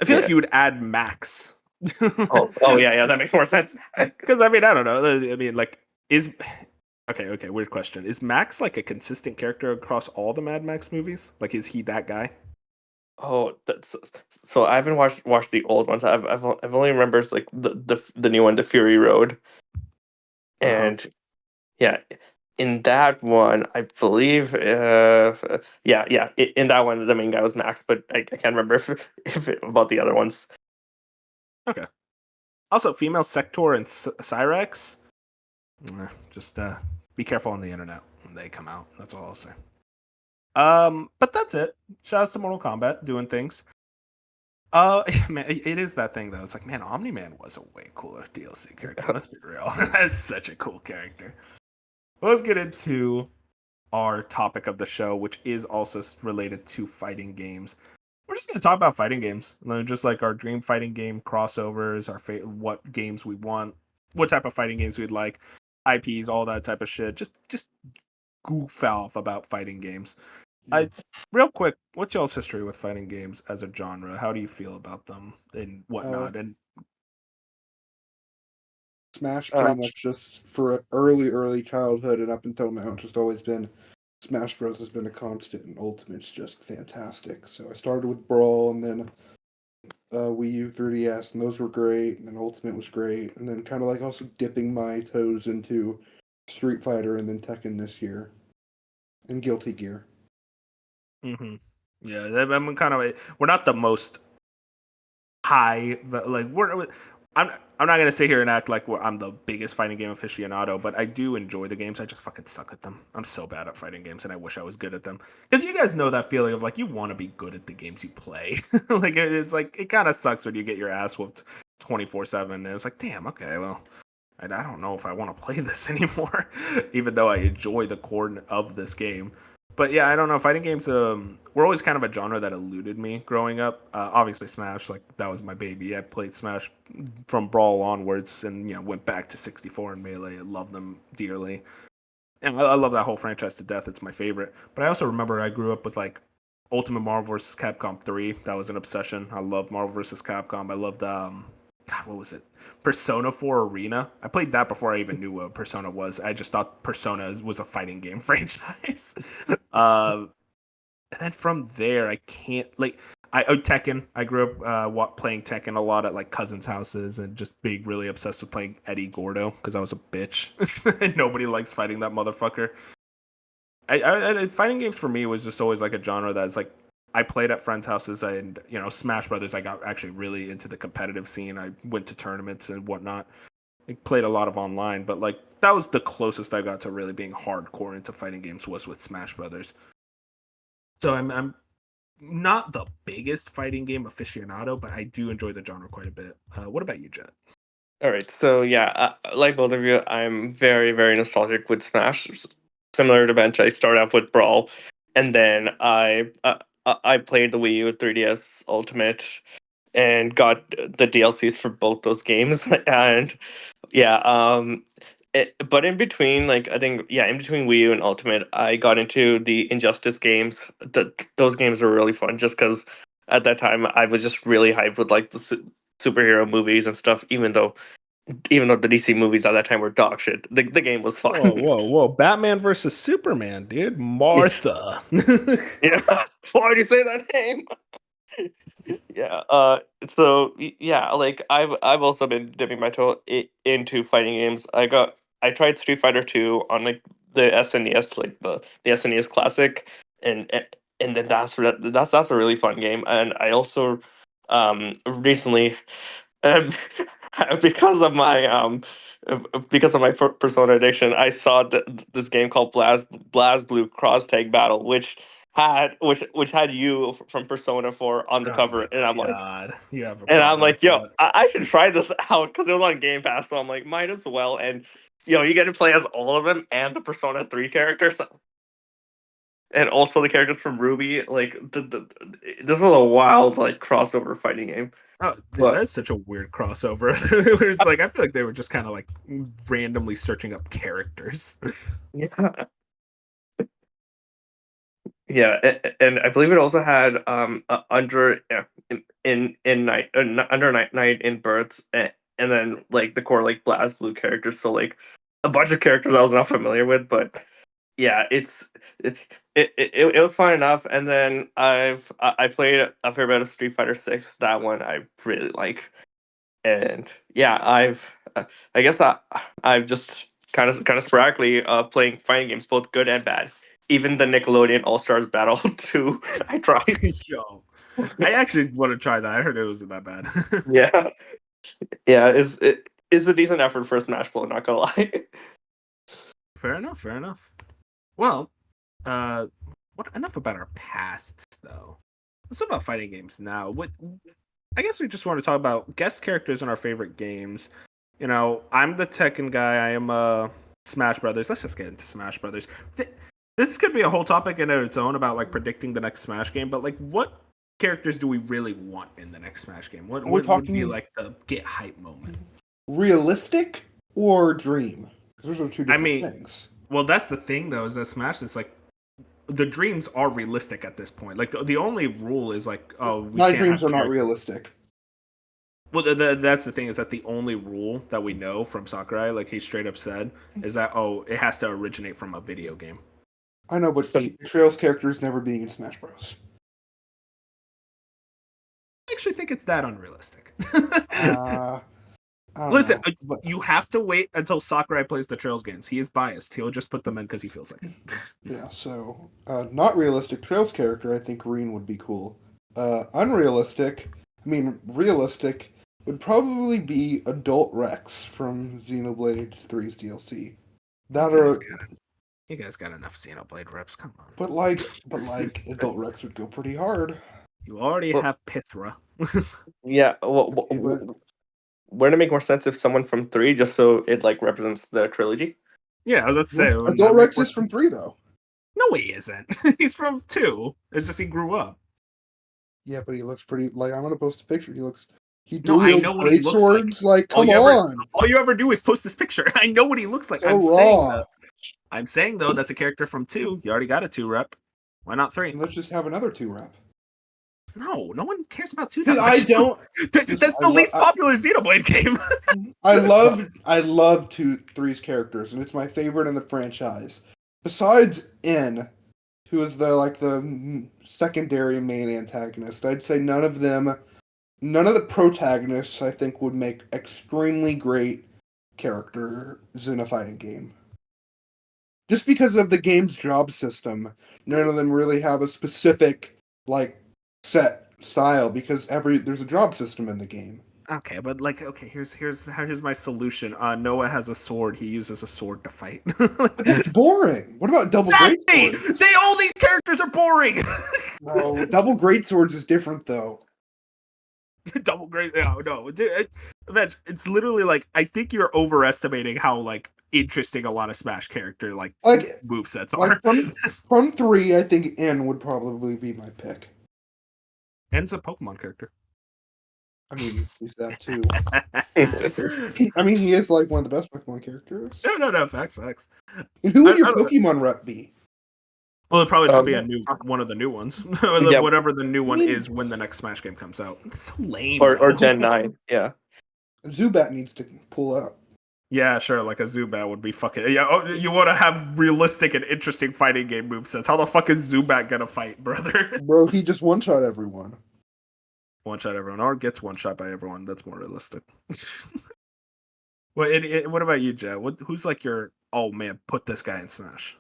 I feel like yeah. you would add Max. Oh yeah, that makes more sense. Because I mean, I don't know. I mean, like, is okay. Weird question. Is Max like a consistent character across all the Mad Max movies? Like, is he that guy? Oh, that's so. I haven't watched the old ones. I've only remembers like the new one, the Fury Road, Uh-huh. and yeah, in that one, I believe, in that one, the main guy was Max, but I can't remember about the other ones. Okay. Also, female Sector and Cyrex. Just be careful on the internet when they come out. That's all I'll say. But that's it. Shout out to Mortal Kombat doing things. Man, it is that thing though. It's like, man, Omni Man was a way cooler DLC character. Let's be real. That's such a cool character. Well, let's get into our topic of the show, which is also related to fighting games. We're just going to talk about fighting games, just like our dream fighting game crossovers, what games we want, what type of fighting games we'd like, IPs, all that type of shit. Just goof off about fighting games. Real quick, what's y'all's history with fighting games as a genre? How do you feel about them and whatnot? And Smash pretty much just for early childhood and up until now, it's just always been Smash Bros. Has been a constant, and Ultimate's just fantastic. So I started with Brawl, and then Wii U, 3DS, and those were great. And then Ultimate was great, and then kind of like also dipping my toes into Street Fighter, and then Tekken this year, and Guilty Gear. Yeah, I'm kind of we're not the most high like we're I'm not gonna sit here and act like I'm the biggest fighting game aficionado, but I do enjoy the games. I just fucking suck at them. I'm so bad at fighting games, and I wish I was good at them. Because you guys know that feeling of like you want to be good at the games you play. Like it's like it kind of sucks when you get your ass whooped 24/7, and it's like, damn, okay, well, I don't know if I want to play this anymore, even though I enjoy the core of this game. But yeah, I don't know. Fighting games were always kind of a genre that eluded me growing up. Obviously, Smash, like that was my baby. I played Smash from Brawl onwards, and went back to 64 and Melee. I love them dearly, and I love that whole franchise to death. It's my favorite. But I also remember I grew up with like Ultimate Marvel vs. Capcom 3. That was an obsession. I loved Marvel vs. Capcom. I loved God, what was it? Persona 4 Arena. I played that before I even knew what Persona was. I just thought Persona was a fighting game franchise. And then from there, I can't like Tekken. I grew up playing Tekken a lot at like cousins' houses and just being really obsessed with playing Eddie Gordo because I was a bitch and nobody likes fighting that motherfucker. Fighting games for me was just always like a genre that's like I played at friends' houses and Smash Brothers. I got actually really into the competitive scene. I went to tournaments and whatnot. I played a lot of online, but like that was the closest I got to really being hardcore into fighting games was with Smash Brothers. So I'm not the biggest fighting game aficionado, but I do enjoy the genre quite a bit. What about you, Jet? All right, so yeah, like both of you, I'm very, very nostalgic with Smash. Similar to Bench, I started off with Brawl, and then I played the Wii U, 3DS Ultimate, and got the DLCs for both those games. And yeah, but in between, like I think, yeah, in between Wii U and Ultimate, I got into the Injustice games. Those games were really fun, just because at that time I was just really hyped with like the superhero movies and stuff. Even though the DC movies at that time were dog shit, the game was Whoa, fun. whoa, whoa! Batman versus Superman, dude. Martha. Yeah, why do you say that name? Yeah. Yeah, like I've also been dipping my toe into fighting games. I tried Street Fighter 2 on like the SNES, like the SNES Classic, and and then that's a really fun game. And I also recently, um, because of my Persona addiction, I saw this game called Blast Blue Cross Tag Battle, which had you from Persona 4 on the Oh cover, my and god, you have a I'm problem with like, yo, that. I should try this out because it was on Game Pass, so I'm like, might as well. And you get to play as all of them and the Persona 3 characters, and also the characters from Ruby. Like this was a wild like crossover fighting game. Oh, dude, But that's such a weird crossover. Where it's like I feel like they were just kind of like randomly searching up characters. yeah, yeah, and I believe it also had under in night under night in births, and then like the core like Blast Blue characters. So like a bunch of characters I was not familiar with, but yeah, it it was fun enough. And then I played a fair bit of Street Fighter 6. That one I really like, and yeah, I guess I've just kind of sporadically playing fighting games, both good and bad. Even the Nickelodeon All Stars Battle 2, I tried. Yo, I actually want to try that. I heard it wasn't that bad. Yeah, yeah, it is a decent effort for a Smash Bros. Not gonna lie. Fair enough. Fair enough. Well, uh, what enough about our pasts though. Let's talk about fighting games now. What I guess we just want to talk about guest characters in our favorite games. You know, I'm the Tekken guy. I am Smash Brothers. Let's just get into Smash Brothers. This could be a whole topic in its own about like predicting the next Smash game. But like, what characters do we really want in the next Smash game? What We're would be talking like the get hype moment? realistic or dream? 'Cause those are two I different mean, things. well, that's the thing though. Is that Smash? It's like the dreams are realistic at this point. Like the only rule is like, oh, we My can't dreams have are not realistic. Well, that's the thing is that the only rule that we know from Sakurai, like he straight up said, is that it has to originate from a video game. I know, but So Trails characters never being in Smash Bros. I actually think it's that unrealistic. I don't Listen, know, but you have to wait until Sakurai plays the Trails games. He is biased. He'll just put them in because he feels like it. yeah. So not realistic Trails character. I think Green would be cool. Unrealistic. I mean, realistic would probably be Adult Rex from Xenoblade 3's DLC. That You guys got enough Xenoblade reps. Come on. but like Adult Rex would go pretty hard. You already well, have Pithra. yeah, Okay, but wouldn't it make more sense if someone from 3, just so it like represents the trilogy? Yeah, let's say Adult Rex is from 3 though. No, he isn't. He's from 2. It's just he grew up. Yeah, but he looks pretty. Like I'm gonna post a picture. He No, I wields know what he great looks swords. Like, All come you on, all you ever do is post this picture. I know what he looks like. so I'm saying though that's a character from 2. You already got a 2 rep. Why not 3? Let's just have another 2 rep. No one cares about 2 that Because much. I don't. That's the least popular Xenoblade game. I love 3's characters, and it's my favorite in the franchise. Besides N, who is the secondary main antagonist, I'd say none of the protagonists I think would make extremely great characters in a fighting game. Just because of the game's job system, none of them really have a specific set style because there's a job system in the game. Okay, but here's my solution. Noah has a sword. He uses a sword to fight. But that's boring. What about double greatswords? All these characters are boring. No, double greatswords is different though. Double great. No, dude, it's literally like I think you're overestimating how interesting a lot of Smash character movesets are. From 3, I think N would probably be my pick. N's a Pokemon character. I mean, he's that too. I mean, he is one of the best Pokemon characters. No, facts. And who would your Pokemon rep be? Well, it'll probably just be Yeah. one of the new ones, Yeah, whatever the new one mean- is when the next Smash game comes out. It's so lame. or though. Gen 9. Yeah. Zubat needs to pull out. Yeah, sure. Like a Zubat would be fucking. Yeah, you want to have realistic and interesting fighting game movesets. How the fuck is Zubat gonna fight, brother? Bro, he just one-shot everyone. One shot everyone, or gets one shot by everyone. That's more realistic. What about you, Jay? Who's like your? Oh man, put this guy in Smash.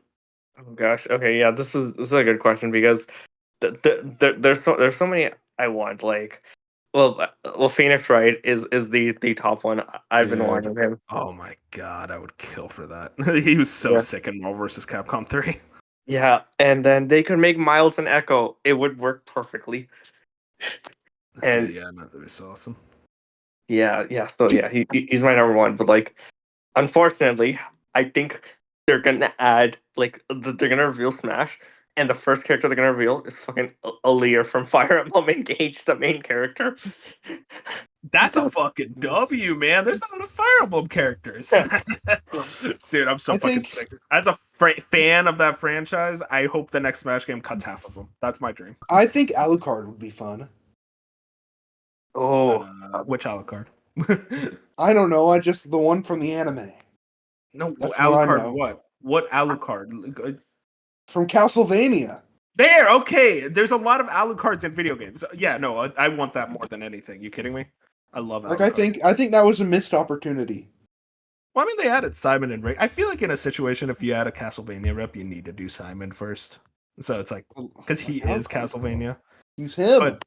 Oh gosh. Okay. Yeah. This is a good question because there's so many I want. Like, well, Phoenix Wright is the top one. I've been Dude. wanting him. Oh my god, I would kill for that. He was so Yeah. sick in Marvel vs. Capcom 3. Yeah, and then they could make Miles and Echo. It would work perfectly. And Okay, yeah, no, that'd be so awesome. yeah. So yeah, he's my number one. But like, unfortunately, I think they're gonna add they're gonna reveal Smash, and the first character they're gonna reveal is fucking Aaliyah from Fire Emblem Engage, the main character. That's a fucking W, man. There's not enough Fire Emblem characters. Dude, I'm so I fucking think- sick. As a fan of that franchise, I hope the next Smash game cuts half of them. That's my dream. I think Alucard would be fun. Oh, Which Alucard? I don't know. I just the one from the anime No, That's what I know. Alucard what? What Alucard? from Castlevania. There, okay. There's a lot of Alucards in video games. Yeah, no, I want that more than anything. You kidding me? I love Alucard. I think that was a missed opportunity. Well, I mean, they added Simon and Rick. I feel like in a situation, if you add a Castlevania rep, you need to do Simon first. So it's like, because he is Castlevania. He's him. But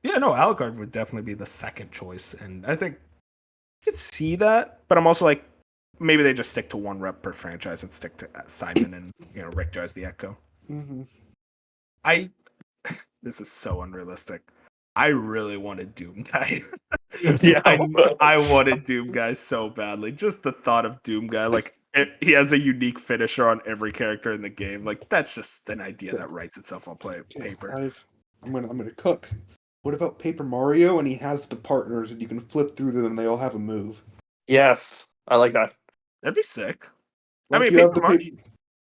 yeah, no, Alucard would definitely be the second choice. And I think I could see that. But I'm also like, maybe they just stick to one rep per franchise and stick to Simon and, Rick as the Echo. Mm-hmm. This is so unrealistic. I really wanted Doom Guy. yeah. I wanted Doom Guy so badly. Just the thought of Doom Guy, like he has a unique finisher on every character in the game. Like that's just an idea that writes itself on paper. I'm gonna cook. What about Paper Mario? And he has the partners, and you can flip through them, and they all have a move. Yes, I like that. That'd be sick. Like, I mean, you have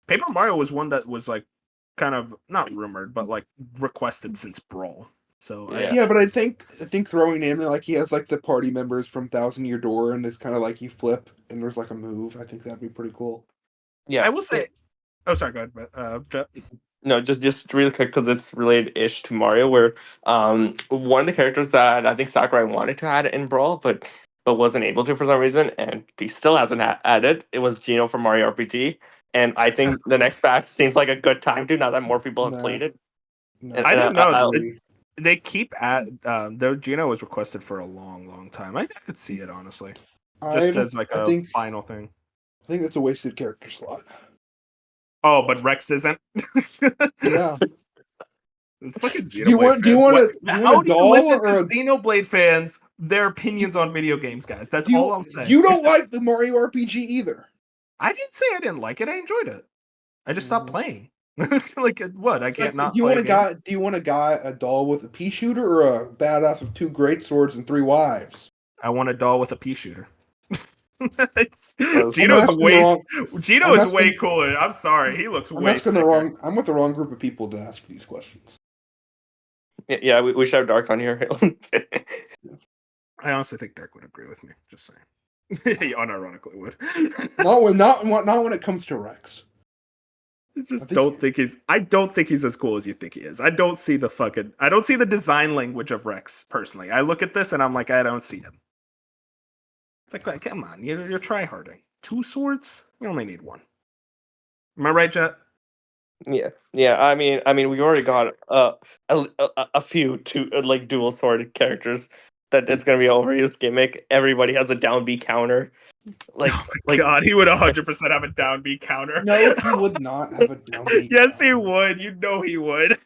Paper Mario was one that was like kind of not rumored, but like requested since Brawl. So Yeah, but I think throwing in like he has like the party members from Thousand Year Door, and it's kind of like you flip, and there's like a move. I think that'd be pretty cool. Yeah, I will say. Oh, sorry. Go ahead. Jet. No, just really quick because it's related-ish to Mario. Where one of the characters that I think Sakurai wanted to add in Brawl, but wasn't able to for some reason, and he still hasn't added. It was Gino from Mario RPG, and I think the next patch seems like a good time to now that more people have played it. No, And- I don't know. I agree. They keep at though Gino was requested for a long time. I could see it honestly, just as like a final thing. I think it's a wasted character slot. Oh, but Rex isn't. Yeah. Fucking Do you want How a do you doll listen or to Xenoblade fans? Their opinions on video games, guys. That's all I'll say. You don't like the Mario RPG either. I didn't say I didn't like it. I enjoyed it. I just stopped playing. Like what? I can't not. Do you play want Do you want a doll with a pea shooter or a badass with 2 great swords and 3 wives? I want a doll with a pea shooter. I'm Gino's I'm asking- way cooler. I'm sorry, he looks way sicker. I'm with the wrong group of people to ask these questions. Yeah, we should have Dark on here. I honestly think Dirk would agree with me. Just saying, he unironically would. not when it comes to Rex. I don't think he's as cool as you think he is. I don't see the design language of Rex personally. I look at this and I'm like, I don't see him. It's like, come on, you're tryharding. 2 swords? You only need 1. Am I right, Jet? Yeah. I mean, we already got a few like dual sword characters. That it's gonna be an overused gimmick. Everybody has a down B counter. God, he would 100% have a down B counter. No, he would not have a down B. Yes, he would. You know he would.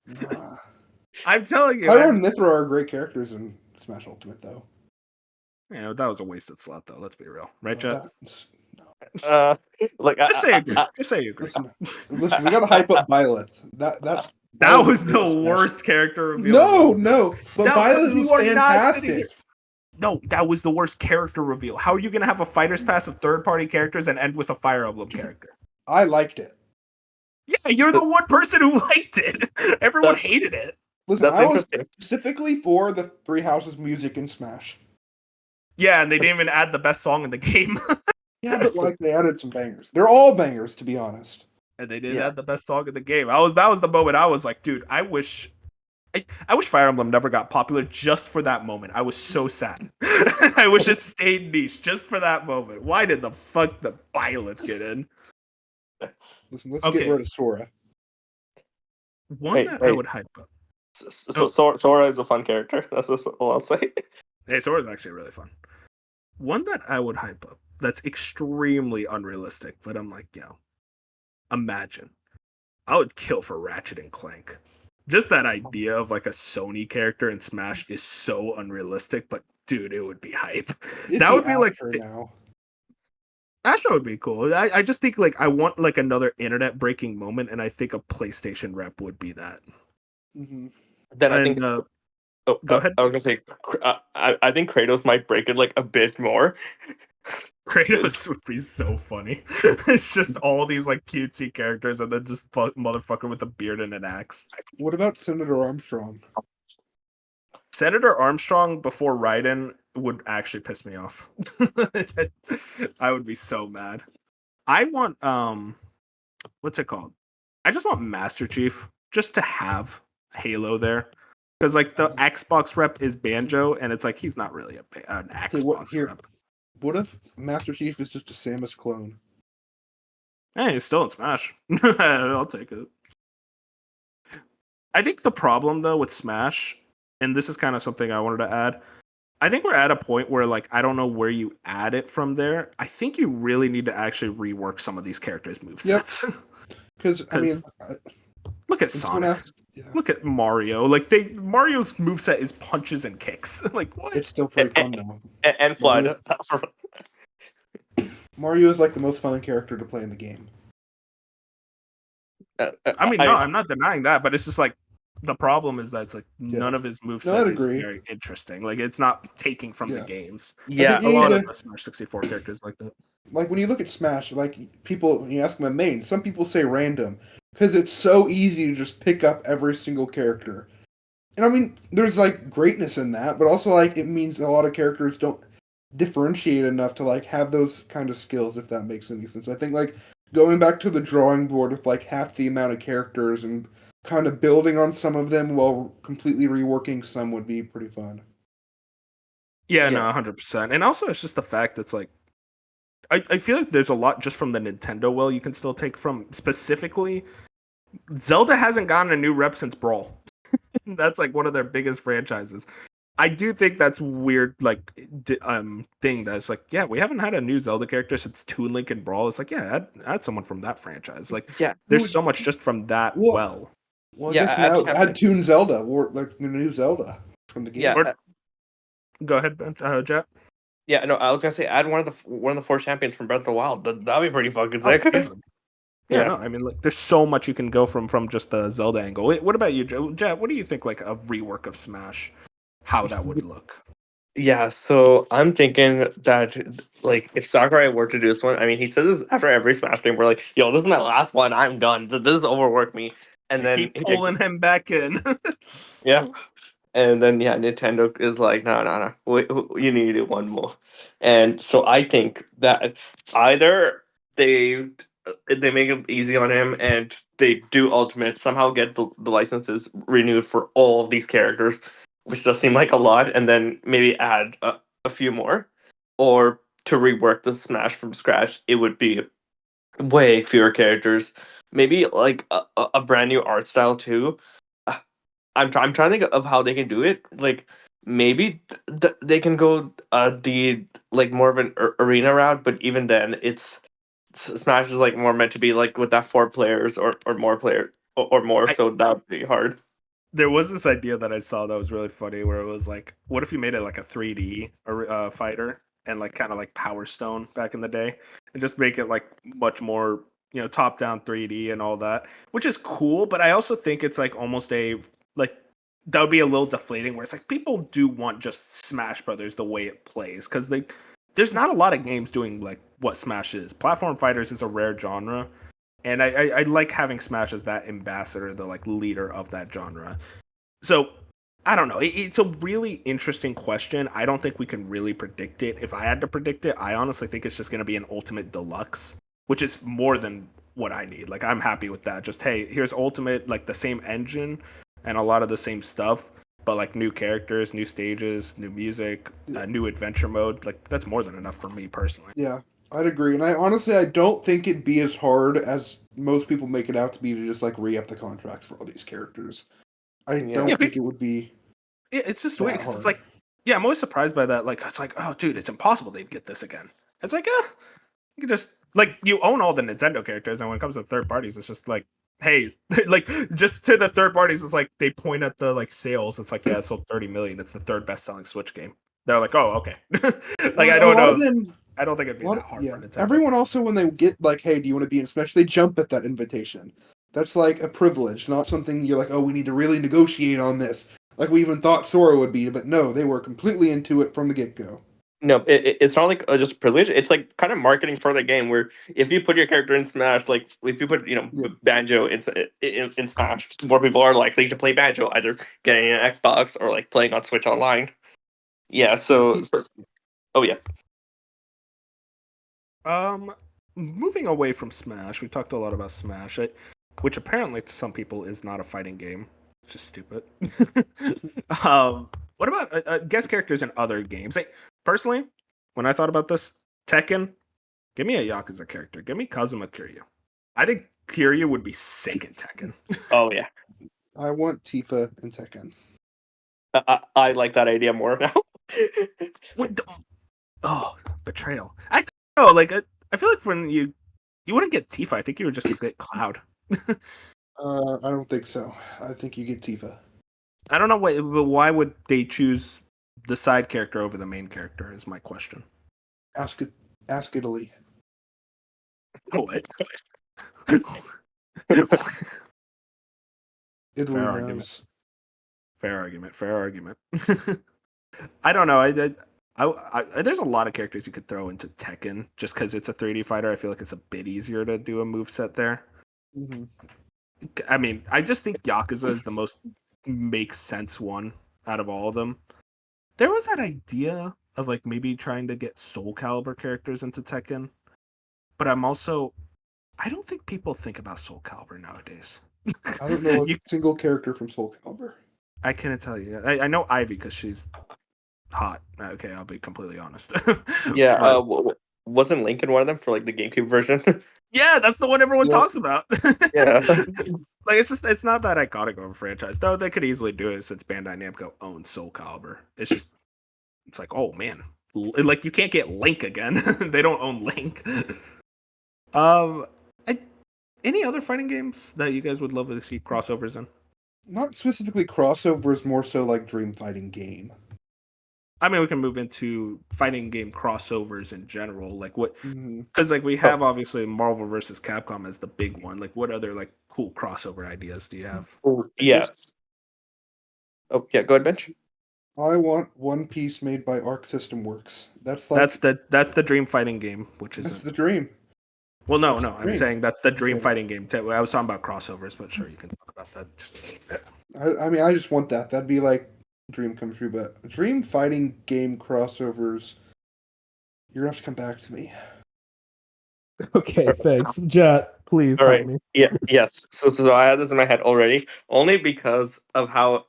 Nah. I'm telling you. Pyro and Mithra are great characters in Smash Ultimate, though. Yeah, that was a wasted slot, though. Let's be real, right, Jet? Just say agree. Just say you agree. Listen, we gotta hype up Byleth. That was the worst character reveal. No, but Byleth was fantastic. No, that was the worst character reveal. How are you gonna have a fighter's pass of third-party characters and end with a Fire Emblem character? I liked it. Yeah, you're the one person who liked it. Everyone That's hated it. Listen, that's I was interesting. specifically for the Three Houses music in Smash. Yeah, and they didn't even add the best song in the game. Yeah, but like they added some bangers. They're all bangers, to be honest. And they didn't Yeah. add the best song in the game. That was the moment I was like, dude, I wish Fire Emblem never got popular just for that moment. I was so sad. I wish it stayed niche just for that moment. Why did the fuck the Violet get in? Listen, let's get Okay, rid of Sora. one Wait, that I wait. would hype up. So Sora is a fun character. That's just all I'll say. Hey, Sora's actually really fun. One that I would hype up that's extremely unrealistic, but I'm like, imagine. I would kill for Ratchet and Clank. Just that idea of like a Sony character in Smash is so unrealistic, but dude, it would be hype. It'd That be would be like Asher now. Astro would be cool. I just think like I want like another internet breaking moment, and I think a PlayStation rep would be that. Mm-hmm. Then I think. And Oh, go ahead. I was gonna say. I think Kratos might break it like a bit more. Kratos would be so funny. It's just all these like cutesy characters, and then just motherfucker with a beard and an axe. What about Senator Armstrong? Senator Armstrong before Raiden would actually piss me off. I would be so mad. I want what's it called? I just want Master Chief just to have Halo there. Because like the Xbox rep is Banjo, and it's like he's not really an Xbox rep. What if Master Chief is just a Samus clone? Hey, he's still in Smash. I'll take it. I think the problem though with Smash, and this is kind of something I wanted to add, I think we're at a point where like I don't know where you add it from there. I think you really need to actually rework some of these characters' movesets. Because I mean, look at Sonic. Look at Mario. Like Mario's moveset is punches and kicks. Like what? It's still pretty fun though. And Flood. Mario is like the most fun character to play in the game. I mean, no, I'm not denying that, but it's just like the problem is that it's like none of his moveset is very interesting. Like it's not taking from the games. Yeah, a lot of the Smash 64 characters like that. Like when you look at Smash, like people, when you ask them a main, some people say random because it's so easy to just pick up every single character. And I mean, there's like greatness in that, but also like it means a lot of characters don't differentiate enough to like have those kind of skills, if that makes any sense. I think like going back to the drawing board with like half the amount of characters and kind of building on some of them while completely reworking some would be pretty fun. Yeah, no, 100%. And also it's just the fact that's like I feel like there's a lot just from the Nintendo well you can still take from. Specifically, Zelda hasn't gotten a new rep since Brawl. That's like one of their biggest franchises. I do think that's weird, like thing that's like, yeah, we haven't had a new Zelda character since Toon Link and Brawl. It's like, yeah, add someone from that franchise. Like, there's so much just from that. Well, add Toon Zelda or like the new Zelda from the game. Yeah, go ahead, Jet. Yeah, no, I was gonna say add one of the 4 champions from Breath of the Wild. That'd be pretty fucking sick. Yeah, no, I mean, like, there's so much you can go from just the Zelda angle. What about you, Jet? What do you think, like, a rework of Smash, how that would look? Yeah, so I'm thinking that, like, if Sakurai were to do this one, I mean, he says this after every Smash game, we're like, yo, this is my last one, I'm done. This is overwork me. And then keep pulling him back in. Yeah. And then, Nintendo is like, no. Wait, you need to do one more. And so I think that either they make it easy on him and they do Ultimate, somehow get the licenses renewed for all of these characters, which does seem like a lot, and then maybe add a few more. Or to rework the Smash from scratch, it would be way fewer characters. Maybe like a brand new art style too. I'm trying to think of how they can do it. Like maybe they can go the like more of an arena route, but even then, Smash is like more meant to be like with that 4 players or more player or more. So that would be hard. There was this idea that I saw that was really funny, where it was like, what if you made it like a 3D fighter and like kind of like Power Stone back in the day, and just make it like much more top down 3D and all that, which is cool. But I also think it's like almost like that would be a little deflating, where it's like people do want just Smash Brothers the way it plays, because there's not a lot of games doing like what Smash is. Platform fighters is a rare genre, And I like having Smash as that ambassador, the like leader of that genre. So I don't know. It's a really interesting question. I don't think we can really predict it. If I had to predict it, I honestly think it's just going to be an Ultimate Deluxe, which is more than what I need. Like, I'm happy with that. Just, hey, here's Ultimate, like the same engine and a lot of the same stuff, but like new characters, new stages, new music, new adventure mode. Like, that's more than enough for me personally. Yeah, I'd agree. And I don't think it'd be as hard as most people make it out to be to just like re-up the contracts for all these characters. I don't think it would be. It's just weird because it's like, yeah, I'm always surprised by that. Like, it's like, oh, dude, it's impossible they'd get this again. It's like, you can just like you own all the Nintendo characters, and when it comes to third parties, it's just like, hey, like just to the third parties, it's like they point at the like sales. It's like, yeah, it sold 30 million. It's the third best selling Switch game. They're like, oh, okay. Like, I don't know. I don't think it'd be that hard for Nintendo. Everyone also, when they get like, hey, do you want to be in Smash? They jump at that invitation. That's like a privilege, not something you're like, oh, we need to really negotiate on this. Like we even thought Sora would be, but no, they were completely into it from the get-go. No, it's not like just a privilege. It's like kind of marketing for the game. Where if you put your character in Smash, like if you put Banjo in Smash, more people are likely to play Banjo, either getting an Xbox or like playing on Switch Online. Yeah. So oh yeah. Moving away from Smash, we talked a lot about Smash, which apparently to some people is not a fighting game. It's just stupid. What about guest characters in other games? Like, personally, when I thought about this, Tekken, give me a Yakuza character. Give me Kazuma Kiryu. I think Kiryu would be sick in Tekken. Oh yeah. I want Tifa in Tekken. I like that idea more now. Oh, betrayal. I don't know, like I feel like when you wouldn't get Tifa, I think you would just get Cloud. I don't think so. I think you get Tifa. I don't know why would they choose the side character over the main character is my question. Ask Italy. What? Italy knows. Fair argument. I don't know. I there's a lot of characters you could throw into Tekken just because it's a 3D fighter. I feel like it's a bit easier to do a move set there. Mm-hmm. I mean, I just think Yakuza is the most makes sense one out of all of them. There was that idea of like maybe trying to get Soul Calibur characters into Tekken, but I don't think people think about Soul Calibur nowadays. I don't know a single character from Soul Calibur. I can't tell you. I know Ivy because she's hot. Okay, I'll be completely honest. Yeah, wasn't Lincoln one of them for like the GameCube version? Yeah, that's the one everyone talks about. Yeah. Like it's not that iconic of a franchise. Though they could easily do it since Bandai Namco owns Soul Calibur. It's like, oh man. Like you can't get Link again. They don't own Link. Any other fighting games that you guys would love to see crossovers in? Not specifically crossovers, more so like dream fighting game. I mean, we can move into fighting game crossovers in general. Like what? Because like we have obviously Marvel versus Capcom as the big one. Like what other like cool crossover ideas do you have? Yes. Oh yeah, go ahead, Bench. I want One Piece made by Arc System Works. That's the dream fighting game, which is the dream. Well, no, I'm saying that's the dream fighting game. I was talking about crossovers, but sure, you can talk about that. I mean, I just want that. That'd be like dream come true, but dream fighting game crossovers, you're gonna have to come back to me. Okay, thanks. Jet, please help me. Yeah, yes. So I had this in my head already, only because of how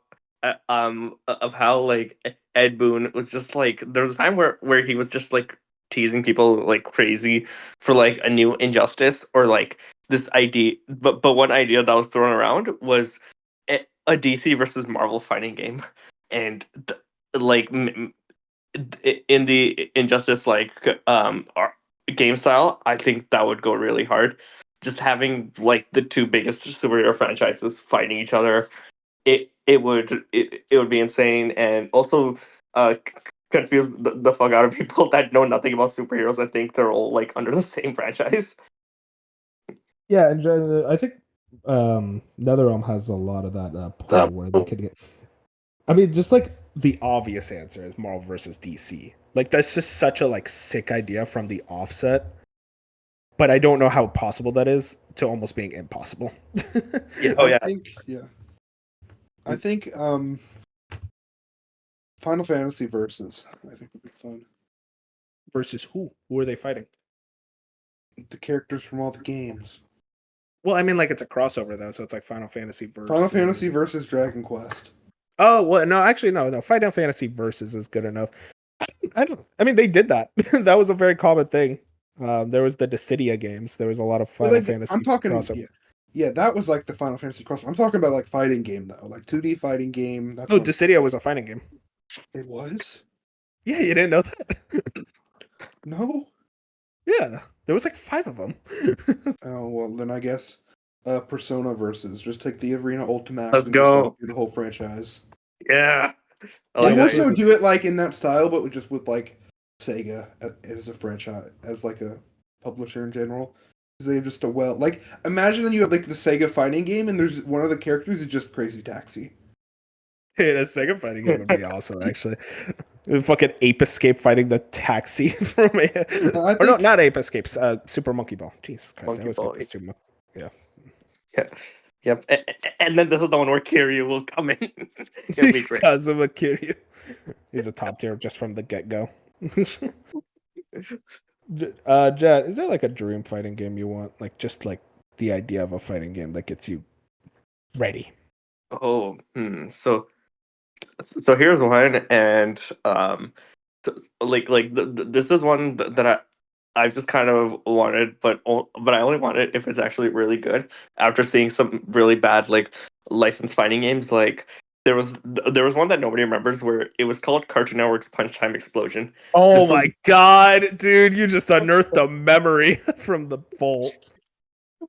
like Ed Boon was just like there was a time where he was just like teasing people like crazy for like a new Injustice or like this idea, but one idea that was thrown around was a DC versus Marvel fighting game, and like in the Injustice like game style, I think that would go really hard. Just having like the two biggest superhero franchises fighting each other, it would be insane, and also confuse the fuck out of people that know nothing about superheroes and think they're all like under the same franchise. Yeah, and I think NetherRealm has a lot of that pull where they could get. I mean, just like the obvious answer is Marvel versus DC. Like that's just such a like sick idea from the offset. But I don't know how possible that is to almost being impossible. Yeah. Oh yeah. I think Final Fantasy Versus, I think would be fun. Versus who? Who are they fighting? The characters from all the games. Well, I mean, like it's a crossover though, so it's like Final Fantasy versus Final Fantasy versus Dragon Quest. Oh well, no, actually, no. Final Fantasy versus is good enough. I don't. I mean, they did that. That was a very common thing. There was the Dissidia games. There was a lot of Final Fantasy. I'm talking. crossover. Yeah, that was like the Final Fantasy crossover. I'm talking about like fighting game though, like 2D fighting game. That's No, what Dissidia was a fighting game. it was. Yeah, you didn't know that? No. Yeah, there was like 5 of them. Oh well, then I guess Persona versus. Just take the Arena Ultimax Let's and go. just like, do the whole franchise. Yeah. I Or like more that. so do it like in that style, but just with like Sega as a franchise, as like a publisher in general. Because they just like imagine that you have like the Sega fighting game and there's one of the characters is just Crazy Taxi. Hey, a Sega fighting game would be awesome, actually. Fucking Ape Escape fighting the taxi from or no, not Ape Escapes. Super Monkey Ball. Jesus Christ, Monkey I always Ball, get this yeah. Yep. And then this is the one where Kiryu will come in. It'll be great. Kazuma Kiryu. He's a top tier just from the get go. Jet, is there like a dream fighting game you want? Like just like the idea of a fighting game that gets you ready. Oh, so here's one, and this is one that I've just kind of wanted, but I only want it if it's actually really good. After seeing some really bad like licensed fighting games, like there was one that nobody remembers where it was called Cartoon Network's Punch Time Explosion. Oh This was- my god, dude, you just unearthed a memory from the vault.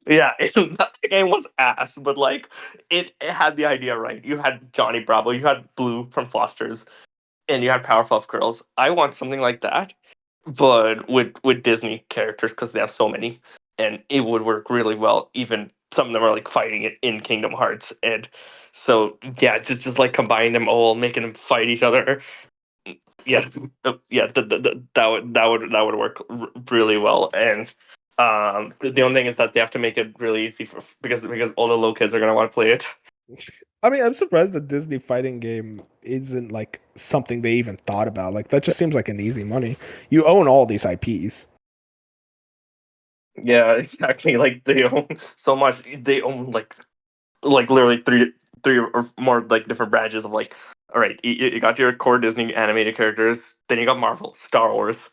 Yeah, that game was ass, but like it had the idea right. You had Johnny Bravo, you had Blue from Foster's, and you had Powerpuff Girls. I want something like that, but with Disney characters because they have so many, and it would work really well. Even some of them are like fighting it in Kingdom Hearts, and so yeah, just like combining them all, making them fight each other. Yeah, yeah, that would work really well. And the only thing is that they have to make it really easy because all the little kids are gonna want to play it. I mean, I'm surprised the Disney fighting game isn't like something they even thought about. Like that just seems like an easy money. You own all these IPs. Yeah, exactly. Like they own so much. They own like literally three or more like different branches of like. All right, you got your core Disney animated characters. Then you got Marvel, Star Wars,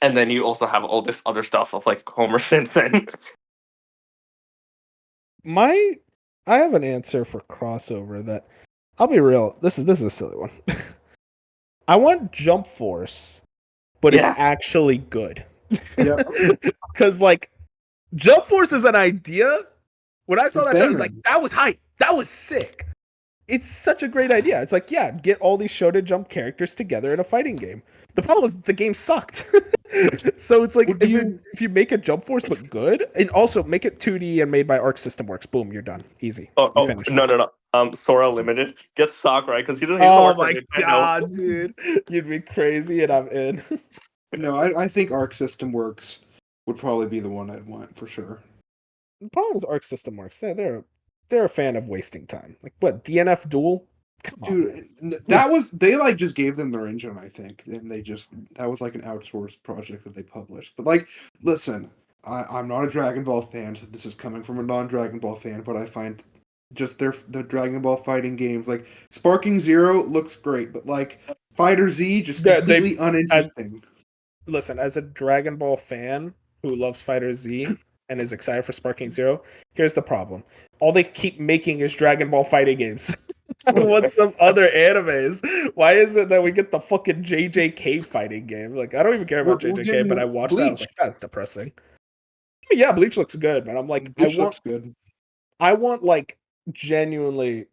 and then you also have all this other stuff of like Homer Simpson. I have an answer for crossover that I'll be real. This is a silly one. I want Jump Force, but Yeah. it's actually good. Yeah. Because like Jump Force is an idea. When I saw that, I was like, that was hype. That was sick. It's such a great idea. It's like, yeah, get all these Shonen Jump characters together in a fighting game. The problem is the game sucked. So it's like if you make a Jump Force but good, and also make it 2D and made by Arc System Works, boom, you're done. Easy. Oh, finished. no. Sora Limited. Get Sakurai because he doesn't. Oh my god, dude, you'd be crazy, and I'm in. No, I think Arc System Works would probably be the one I'd want for sure. The problem is Arc System Works. They're a fan of wasting time. Like what, DNF Duel? Come on, Dude, man. that was they like just gave them their engine, I think, and that was like an outsourced project that they published. But like, listen, I'm not a Dragon Ball fan, so this is coming from a non-Dragon Ball fan, but I find just the Dragon Ball fighting games like Sparking Zero looks great, but like Fighter Z just completely uninteresting. Listen, as a Dragon Ball fan who loves Fighter Z and is excited for Sparking Zero, here's the problem. All they keep making is Dragon Ball fighting games. I want some other animes. Why is it that we get the fucking JJK fighting game? Like, I don't even care about JJK, but I watched that. I was like, that's depressing. I mean, yeah, Bleach looks good, but I'm like, looks good. I want like genuinely.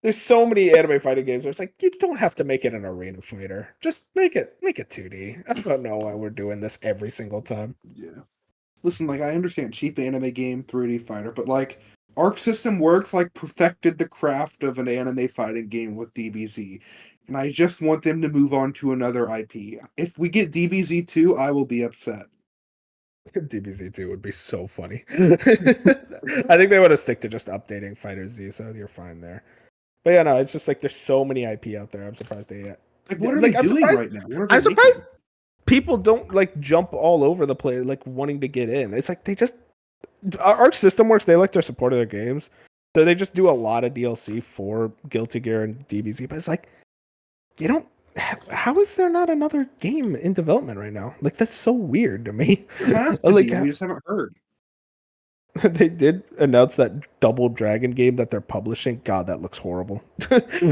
There's so many anime fighting games where it's like you don't have to make it an arena fighter. Just make it 2D. I don't know why we're doing this every single time. Yeah. Listen, like I understand cheap anime game, 3D fighter, but like Arc System Works like perfected the craft of an anime fighting game with DBZ. And I just want them to move on to another IP. If we get DBZ 2, I will be upset. DBZ 2 would be so funny. I think they would have stick to just updating Fighter Z, so you're fine there. But yeah, no, it's just like there's so many IP out there. I'm surprised they Like, what are they doing right now? What are they I'm surprised making? people don't like jump all over the place, like wanting to get in. It's like they just Arc System Works. They like their support of their games, so they just do a lot of DLC for Guilty Gear and DBZ. But it's like you don't. How is there not another game in development right now? Like that's so weird to me. There has to Like be. We just haven't heard. they did announce that Double Dragon game that they're publishing. God, that looks horrible.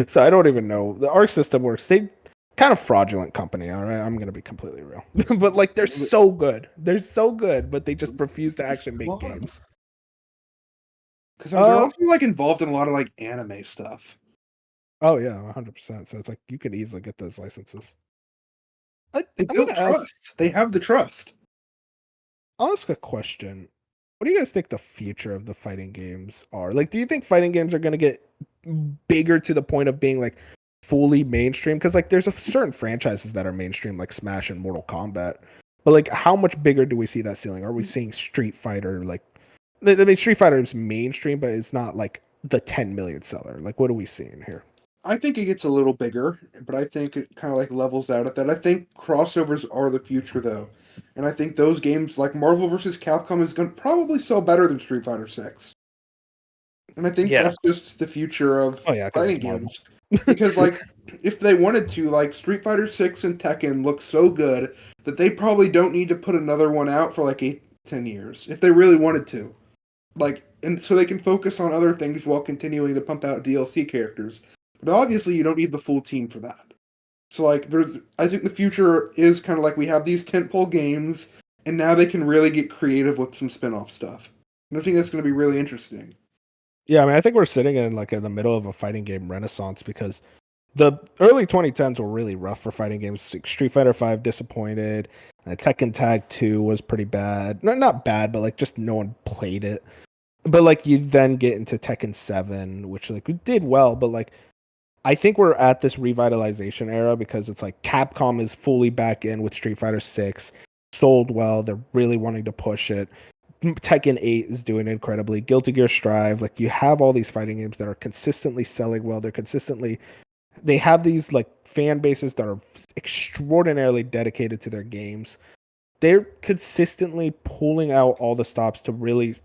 So I don't even know. The Arc System Works. They kind of fraudulent company. All right, I'm gonna be completely real. But like they're so good. They're so good, but they just refuse to actually make games. Because they're also like involved in a lot of like anime stuff. Oh yeah, 100%. So it's like you can easily get those licenses. They build trust. They have the trust. I'll ask a question. What do you guys think the future of the fighting games are? Like, do you think fighting games are going to get bigger to the point of being like fully mainstream? Because like, there's a certain franchises that are mainstream, like Smash and Mortal Kombat. But like, how much bigger do we see that ceiling? Are we seeing Street Fighter? Like, I mean, Street Fighter is mainstream, but it's not like the 10 million seller. Like, what are we seeing here? I think it gets a little bigger, but I think it kind of like levels out at that. I think crossovers are the future, though, and I think those games like Marvel vs. Capcom is going to probably sell better than Street Fighter 6. And I think that's just the future of fighting games. Because like, if they wanted to, like Street Fighter 6 and Tekken look so good that they probably don't need to put another one out for like 8-10 years if they really wanted to. Like, and so they can focus on other things while continuing to pump out DLC characters. But obviously, you don't need the full team for that. So, like, I think the future is kind of like we have these tentpole games, and now they can really get creative with some spin-off stuff. And I think that's going to be really interesting. Yeah, I mean, I think we're sitting in like in the middle of a fighting game renaissance because the early 2010s were really rough for fighting games. Street Fighter V disappointed, and Tekken Tag 2 was pretty bad. Not bad, but like just no one played it. But like you then get into Tekken 7, which like we did well, but like I think we're at this revitalization era because it's like Capcom is fully back in with Street Fighter 6, sold well. They're really wanting to push it. Tekken 8 is doing incredibly. Guilty Gear Strive, like you have all these fighting games that are consistently selling well. They have these like fan bases that are extraordinarily dedicated to their games. They're consistently pulling out all the stops to really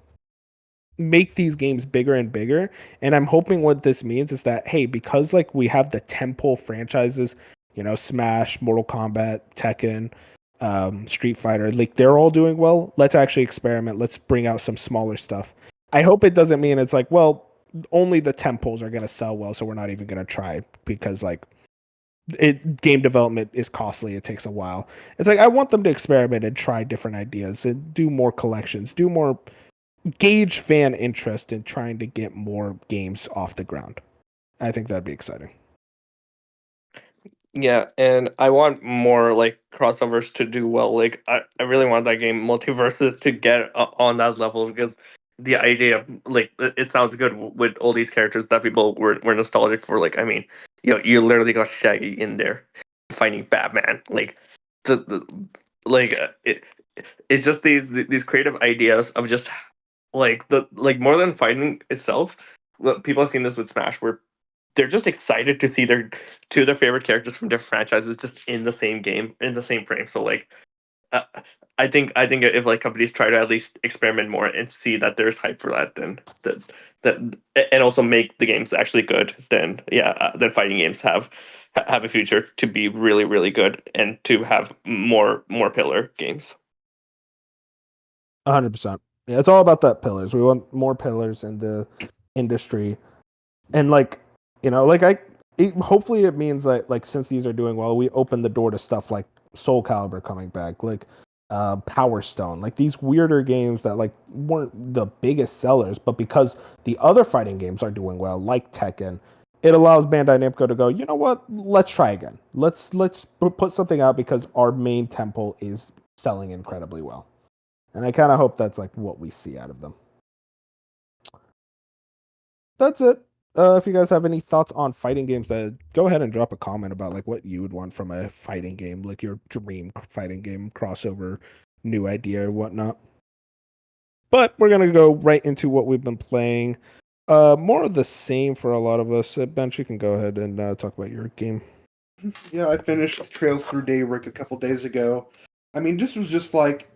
make these games bigger and bigger. And I'm hoping what this means is that, hey, because like we have the temple franchises, Smash, Mortal Kombat, Tekken, Street Fighter, like they're all doing well. Let's actually experiment. Let's bring out some smaller stuff. I hope it doesn't mean it's like, well, only the temples are going to sell well, so we're not even going to try because like game development is costly. It takes a while. It's like I want them to experiment and try different ideas and do more collections, gauge fan interest in trying to get more games off the ground. I think that'd be exciting. Yeah, and I want more like crossovers to do well. Like I really want that game Multiverses to get on that level because the idea like it sounds good with all these characters that people were nostalgic for. Like I mean, you literally got Shaggy in there fighting Batman. Like the like it's just these creative ideas of just like more than fighting itself. People have seen this with Smash where they're just excited to see two of their favorite characters from different franchises just in the same game in the same frame. So like, uh, I think if like companies try to at least experiment more and see that there's hype for that, then that and also make the games actually good, then then fighting games have a future to be really really good and to have more pillar games. 100%. Yeah, it's all about that pillars. We want more pillars in the industry, and like hopefully it means that like since these are doing well, we open the door to stuff like Soul Calibur coming back, like Power Stone, like these weirder games that like weren't the biggest sellers, but because the other fighting games are doing well, like Tekken, it allows Bandai Namco to go, you know what? Let's try again. Let's put something out because our main temple is selling incredibly well. And I kind of hope that's like what we see out of them. That's it. If you guys have any thoughts on fighting games, go ahead and drop a comment about like what you would want from a fighting game, like your dream fighting game crossover new idea or whatnot. But we're gonna go right into what we've been playing. More of the same for a lot of us. Bench, you can go ahead and talk about your game. Yeah, I finished Trails Through Daybreak a couple days ago. I mean, this was just like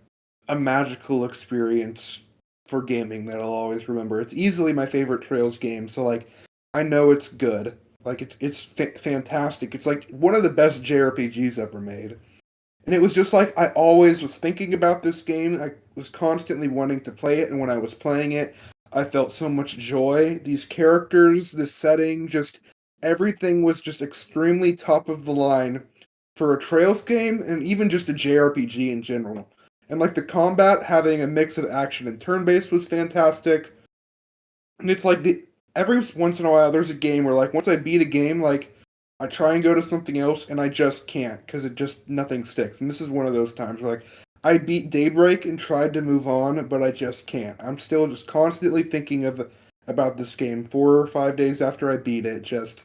a magical experience for gaming that I'll always remember. It's easily my favorite Trails game, so like I know it's good. Like it's fantastic. It's like one of the best JRPGs ever made. And it was just like I always was thinking about this game. I was constantly wanting to play it, and when I was playing it, I felt so much joy. These characters, this setting, just everything was just extremely top of the line for a Trails game and even just a JRPG in general. And like the combat having a mix of action and turn-based was fantastic. And it's like every once in a while there's a game where like once I beat a game, like I try and go to something else and I just can't because it just nothing sticks. And this is one of those times where like I beat Daybreak and tried to move on, but I just can't. I'm still just constantly thinking about this game 4 or 5 days after I beat it. Just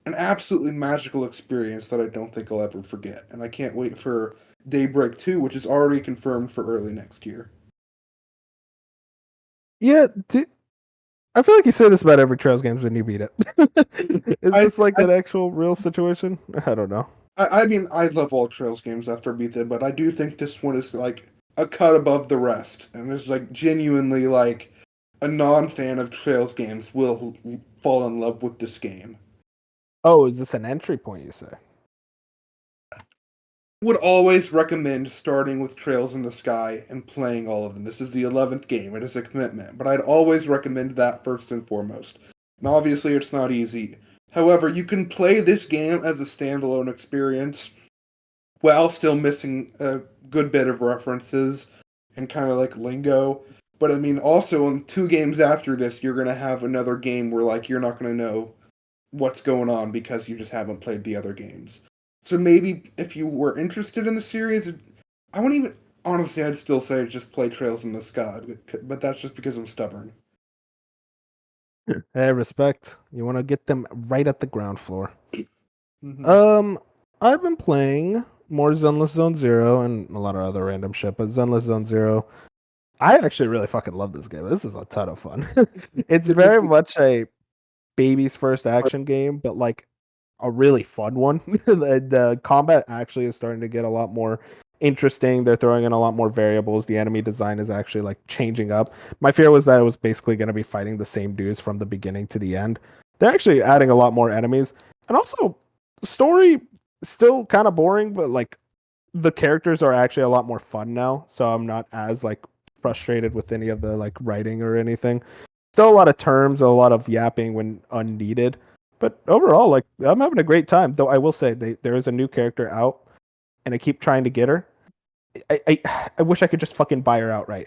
an absolutely magical experience that I don't think I'll ever forget. And I can't wait for Daybreak 2, which is already confirmed for early next year. Yeah, I feel like you say this about every Trails games when you beat it. Is this like an actual real situation? I don't know. I mean, I love all Trails games after I beat them, but I do think this one is like a cut above the rest. And it's like genuinely like a non-fan of Trails games will fall in love with this game. Oh, is this an entry point, you say? Would always recommend starting with Trails in the Sky and playing all of them. This is the 11th game. It is a commitment, but I'd always recommend that first and foremost. And obviously, it's not easy. However, you can play this game as a standalone experience while still missing a good bit of references and kind of like lingo. But I mean, also in 2 games after this, you're going to have another game where like you're not going to know what's going on because you just haven't played the other games. So maybe if you were interested in the series, I wouldn't even honestly. I'd still say just play Trails in the Sky, but that's just because I'm stubborn. Hey, respect. You want to get them right at the ground floor. Mm-hmm. I've been playing more Zenless Zone Zero and a lot of other random shit, but Zenless Zone Zero, I actually really fucking love this game. This is a ton of fun. It's very much a baby's first action game, but like a really fun one. The combat actually is starting to get a lot more interesting. They're throwing in a lot more variables. The enemy design is actually like changing up. My fear was that it was basically going to be fighting the same dudes from the beginning to the end. They're actually adding a lot more enemies. And also, the story still kind of boring, but like the characters are actually a lot more fun now. So I'm not as like frustrated with any of the like writing or anything. Still a lot of terms, a lot of yapping when unneeded. But overall, like I'm having a great time. Though I will say there is a new character out, and I keep trying to get her. I wish I could just fucking buy her outright.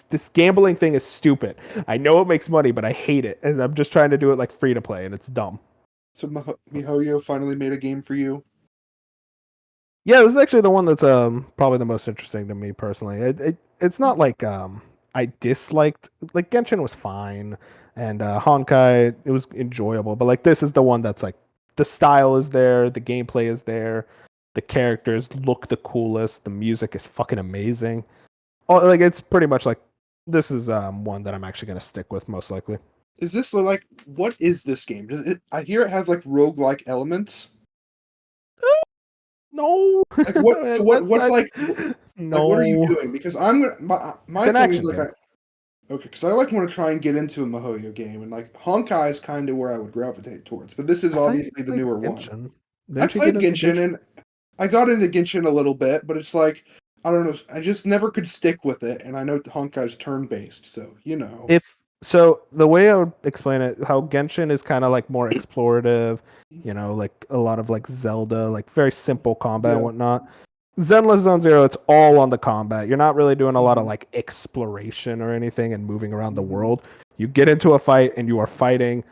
This gambling thing is stupid. I know it makes money, but I hate it, and I'm just trying to do it like free to play, and it's dumb. So MiHoYo finally made a game for you. Yeah, this is actually the one that's probably the most interesting to me personally. It's not like I disliked, like Genshin was fine, and Honkai it was enjoyable, but like this is the one that's like the style is there, the gameplay is there, the characters look the coolest, the music is fucking amazing. Oh, like it's pretty much like this is one that I'm actually gonna stick with most likely. Is this like what is this game? I hear it has like roguelike elements. No, Like what? So what's like? Like what are you no. doing? Because I'm gonna my It's an thing is action like game. okay, because I like want to try and get into a MiHoYo game, and like Honkai is kind of where I would gravitate towards. But this is I thought you obviously the played newer one. Genshin. I Didn't you played get into Genshin, Genshin? and I got into Genshin a little bit, but it's like I don't know. I just never could stick with it, and I know Honkai's turn based, so you know. If so, the way I would explain it, how Genshin is kind of like more explorative, you know, like a lot of like Zelda, like very simple combat and Yeah. whatnot. Zenless Zone Zero, it's all on the combat. You're not really doing a lot of Mhm. like exploration or anything and moving around the Mhm. world. You get into a fight and you are fighting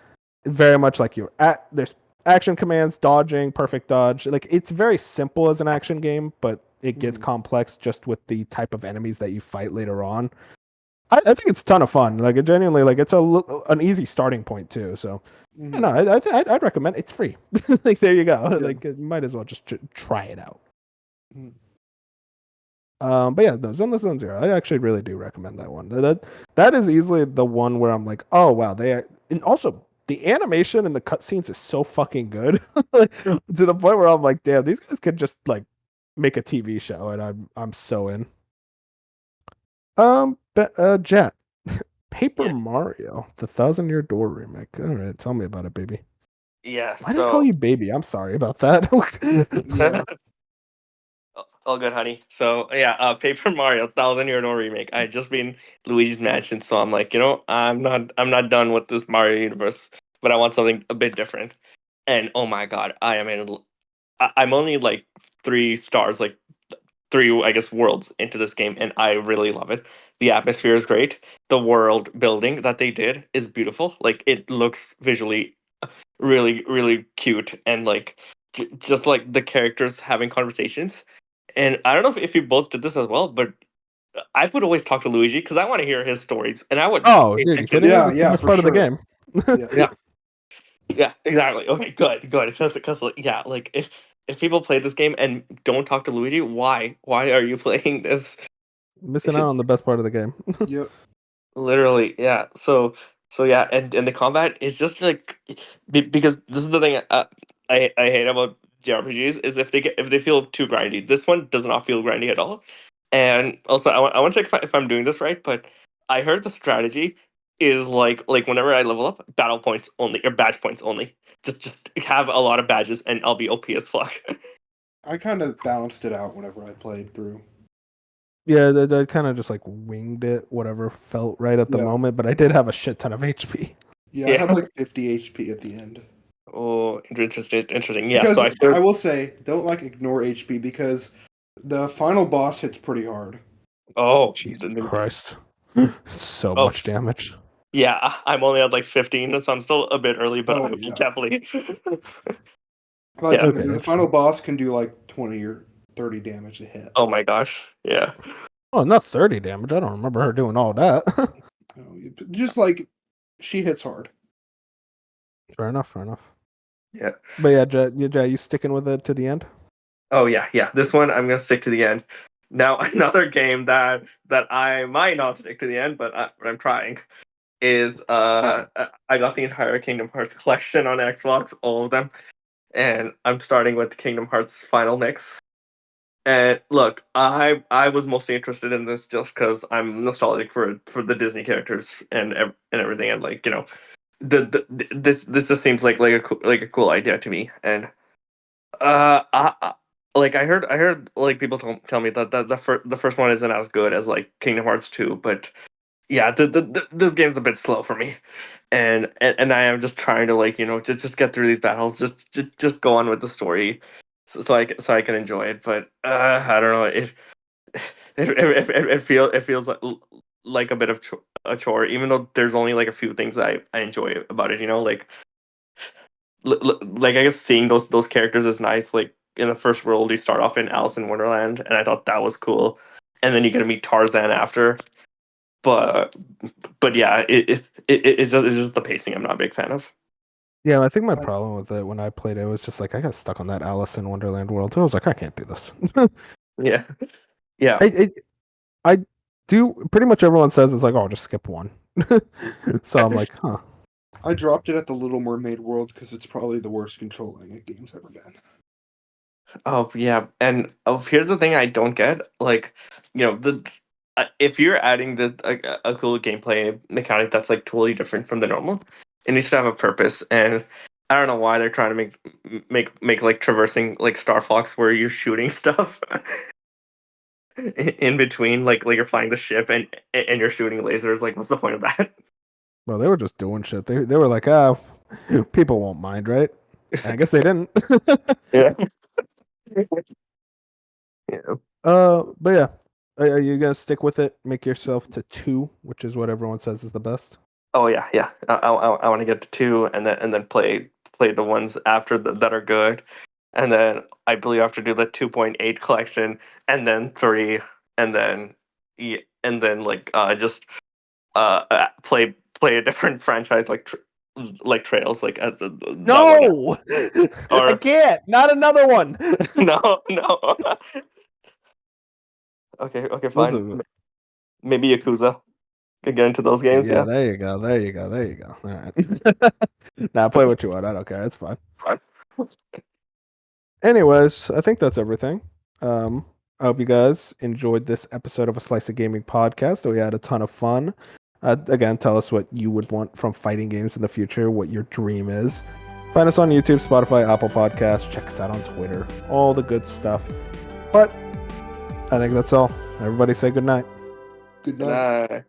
very much like you're at there's action commands, dodging, perfect dodge. Like it's very simple as an action game, but it gets Mhm. complex just with the type of enemies that you fight later on. I think it's a ton of fun. Like it genuinely, like it's an easy starting point too. So, you know, Mhm. I'd recommend. It's free. Like there you go. Yeah. Like you might as well just try it out. Mhm. But yeah, no, Zenless Zone Zero. I actually really do recommend that one. That is easily the one where I'm like, oh wow, and also the animation and the cutscenes is so fucking good to the point where I'm like, damn, these guys could just like make a TV show, and I'm so in. Jet, Paper Yeah. Mario, the Thousand Year Door remake. All right, tell me about it, baby. Yeah. Why did I call So you baby? I'm sorry about that. Yeah. all good, honey. So yeah, Paper Mario Thousand Year Door remake. I just been Luigi's Mansion, so I'm like, I'm not done with this Mario universe, but I want something a bit different. And oh my god, I'm only like 3 stars, like three, I guess, worlds into this game, and I really love it. The atmosphere is great. The world building that they did is beautiful. Like it looks visually really, really cute, and like just like the characters having conversations. And I don't know if you both did this as well, but I would always talk to Luigi because I want to hear his stories, and I would Oh, pay dude, you attention. kidding me? Yeah, That's the yeah, best for part of the sure. game. Yeah. Yeah, yeah, exactly. Okay, good. Because like, yeah, like if people play this game and don't talk to Luigi, why? Why are you playing this? Missing out on the best part of the game. Yep. Literally, yeah. So yeah, and the combat is just like because this is the thing I hate about JRPGs is if they feel too grindy. This one does not feel grindy at all. And also, I want to check if I'm doing this right, but I heard the strategy is like whenever I level up, battle points only or badge points only. Just have a lot of badges and I'll be OP as fuck. I kind of balanced it out whenever I played through. Yeah, I kind of just like winged it, whatever felt right at the Yeah. moment, but I did have a shit ton of HP. Yeah, I Yeah. had like 50 HP at the end. Oh, interesting. Yeah. Because So I I should. will say, don't like ignore HP because the final boss hits pretty hard. Oh, Jesus Christ. So oh, much damage. yeah, I'm only at like 15, so I'm still a bit early, but Oh I will yeah. definitely. Like Yeah. the, Okay, the final interesting. boss can do like 20 or 30 damage to hit. Oh my gosh. Yeah. Oh, not 30 damage. I don't remember her doing all that. Just like she hits hard. Fair enough, fair enough. Yeah. But yeah, Jet, you sticking with it to the end? Oh yeah. This one I'm gonna stick to the end. Now another game that I might not stick to the end, but I'm trying is I got the entire Kingdom Hearts collection on Xbox, all of them, and I'm starting with Kingdom Hearts Final Mix. And look, I was mostly interested in this just because I'm nostalgic for the Disney characters and everything, and like this just seems like a cool idea to me. And like I heard like people tell me that the first one isn't as good as like Kingdom Hearts 2, but yeah, this game's a bit slow for me, and I am just trying to like just get through these battles, just go on with the story, so I can enjoy it. But I don't know, it feels like a bit of a chore, even though there's only like a few things I enjoy about it. Like like I guess seeing those characters is nice. Like in the first world, you start off in Alice in Wonderland, and I thought that was cool, and then you get to meet Tarzan after. But yeah, it's just the pacing I'm not a big fan of. Yeah, I think my I, problem with it when I played it was just like I got stuck on that Alice in Wonderland world. I was like, I can't do this. Yeah, yeah, I, I do pretty much everyone says it's like, oh, just skip one. So I'm like, huh. I dropped it at the Little Mermaid world because it's probably the worst controlling a game's ever been. oh yeah, and here's the thing I don't get. Like, the if you're adding a cool gameplay mechanic that's like totally different from the normal, it needs to have a purpose. And I don't know why they're trying to make like traversing like Star Fox where you're shooting stuff in between, like you're flying the ship and you're shooting lasers. Like, what's the point of that? Well, they were just doing shit. They were like, ah, people won't mind, right? And I guess they didn't. Yeah. Yeah. But yeah, are you gonna stick with it? Make yourself to 2, which is what everyone says is the best. Oh yeah. I want to get to 2 and then play the ones after that are good, and then I believe I have to do the 2.8 collection, and then 3, and then yeah, and then like just play a different franchise like Trails like at that one. No, I Or can't. Not another one. no. Okay, fine. Listen, Maybe Yakuza. Could get into those games, yeah, yeah. there you go. All right. Nah, play what you want. I don't care. It's fine. Fine. Anyways, I think that's everything. I hope you guys enjoyed this episode of A Slice of Gaming podcast. We had a ton of fun. Again, tell us what you would want from fighting games in the future, what your dream is. Find us on YouTube, Spotify, Apple Podcasts. Check us out on Twitter. All the good stuff. But I think that's all. Everybody say good night. Good Good night. night.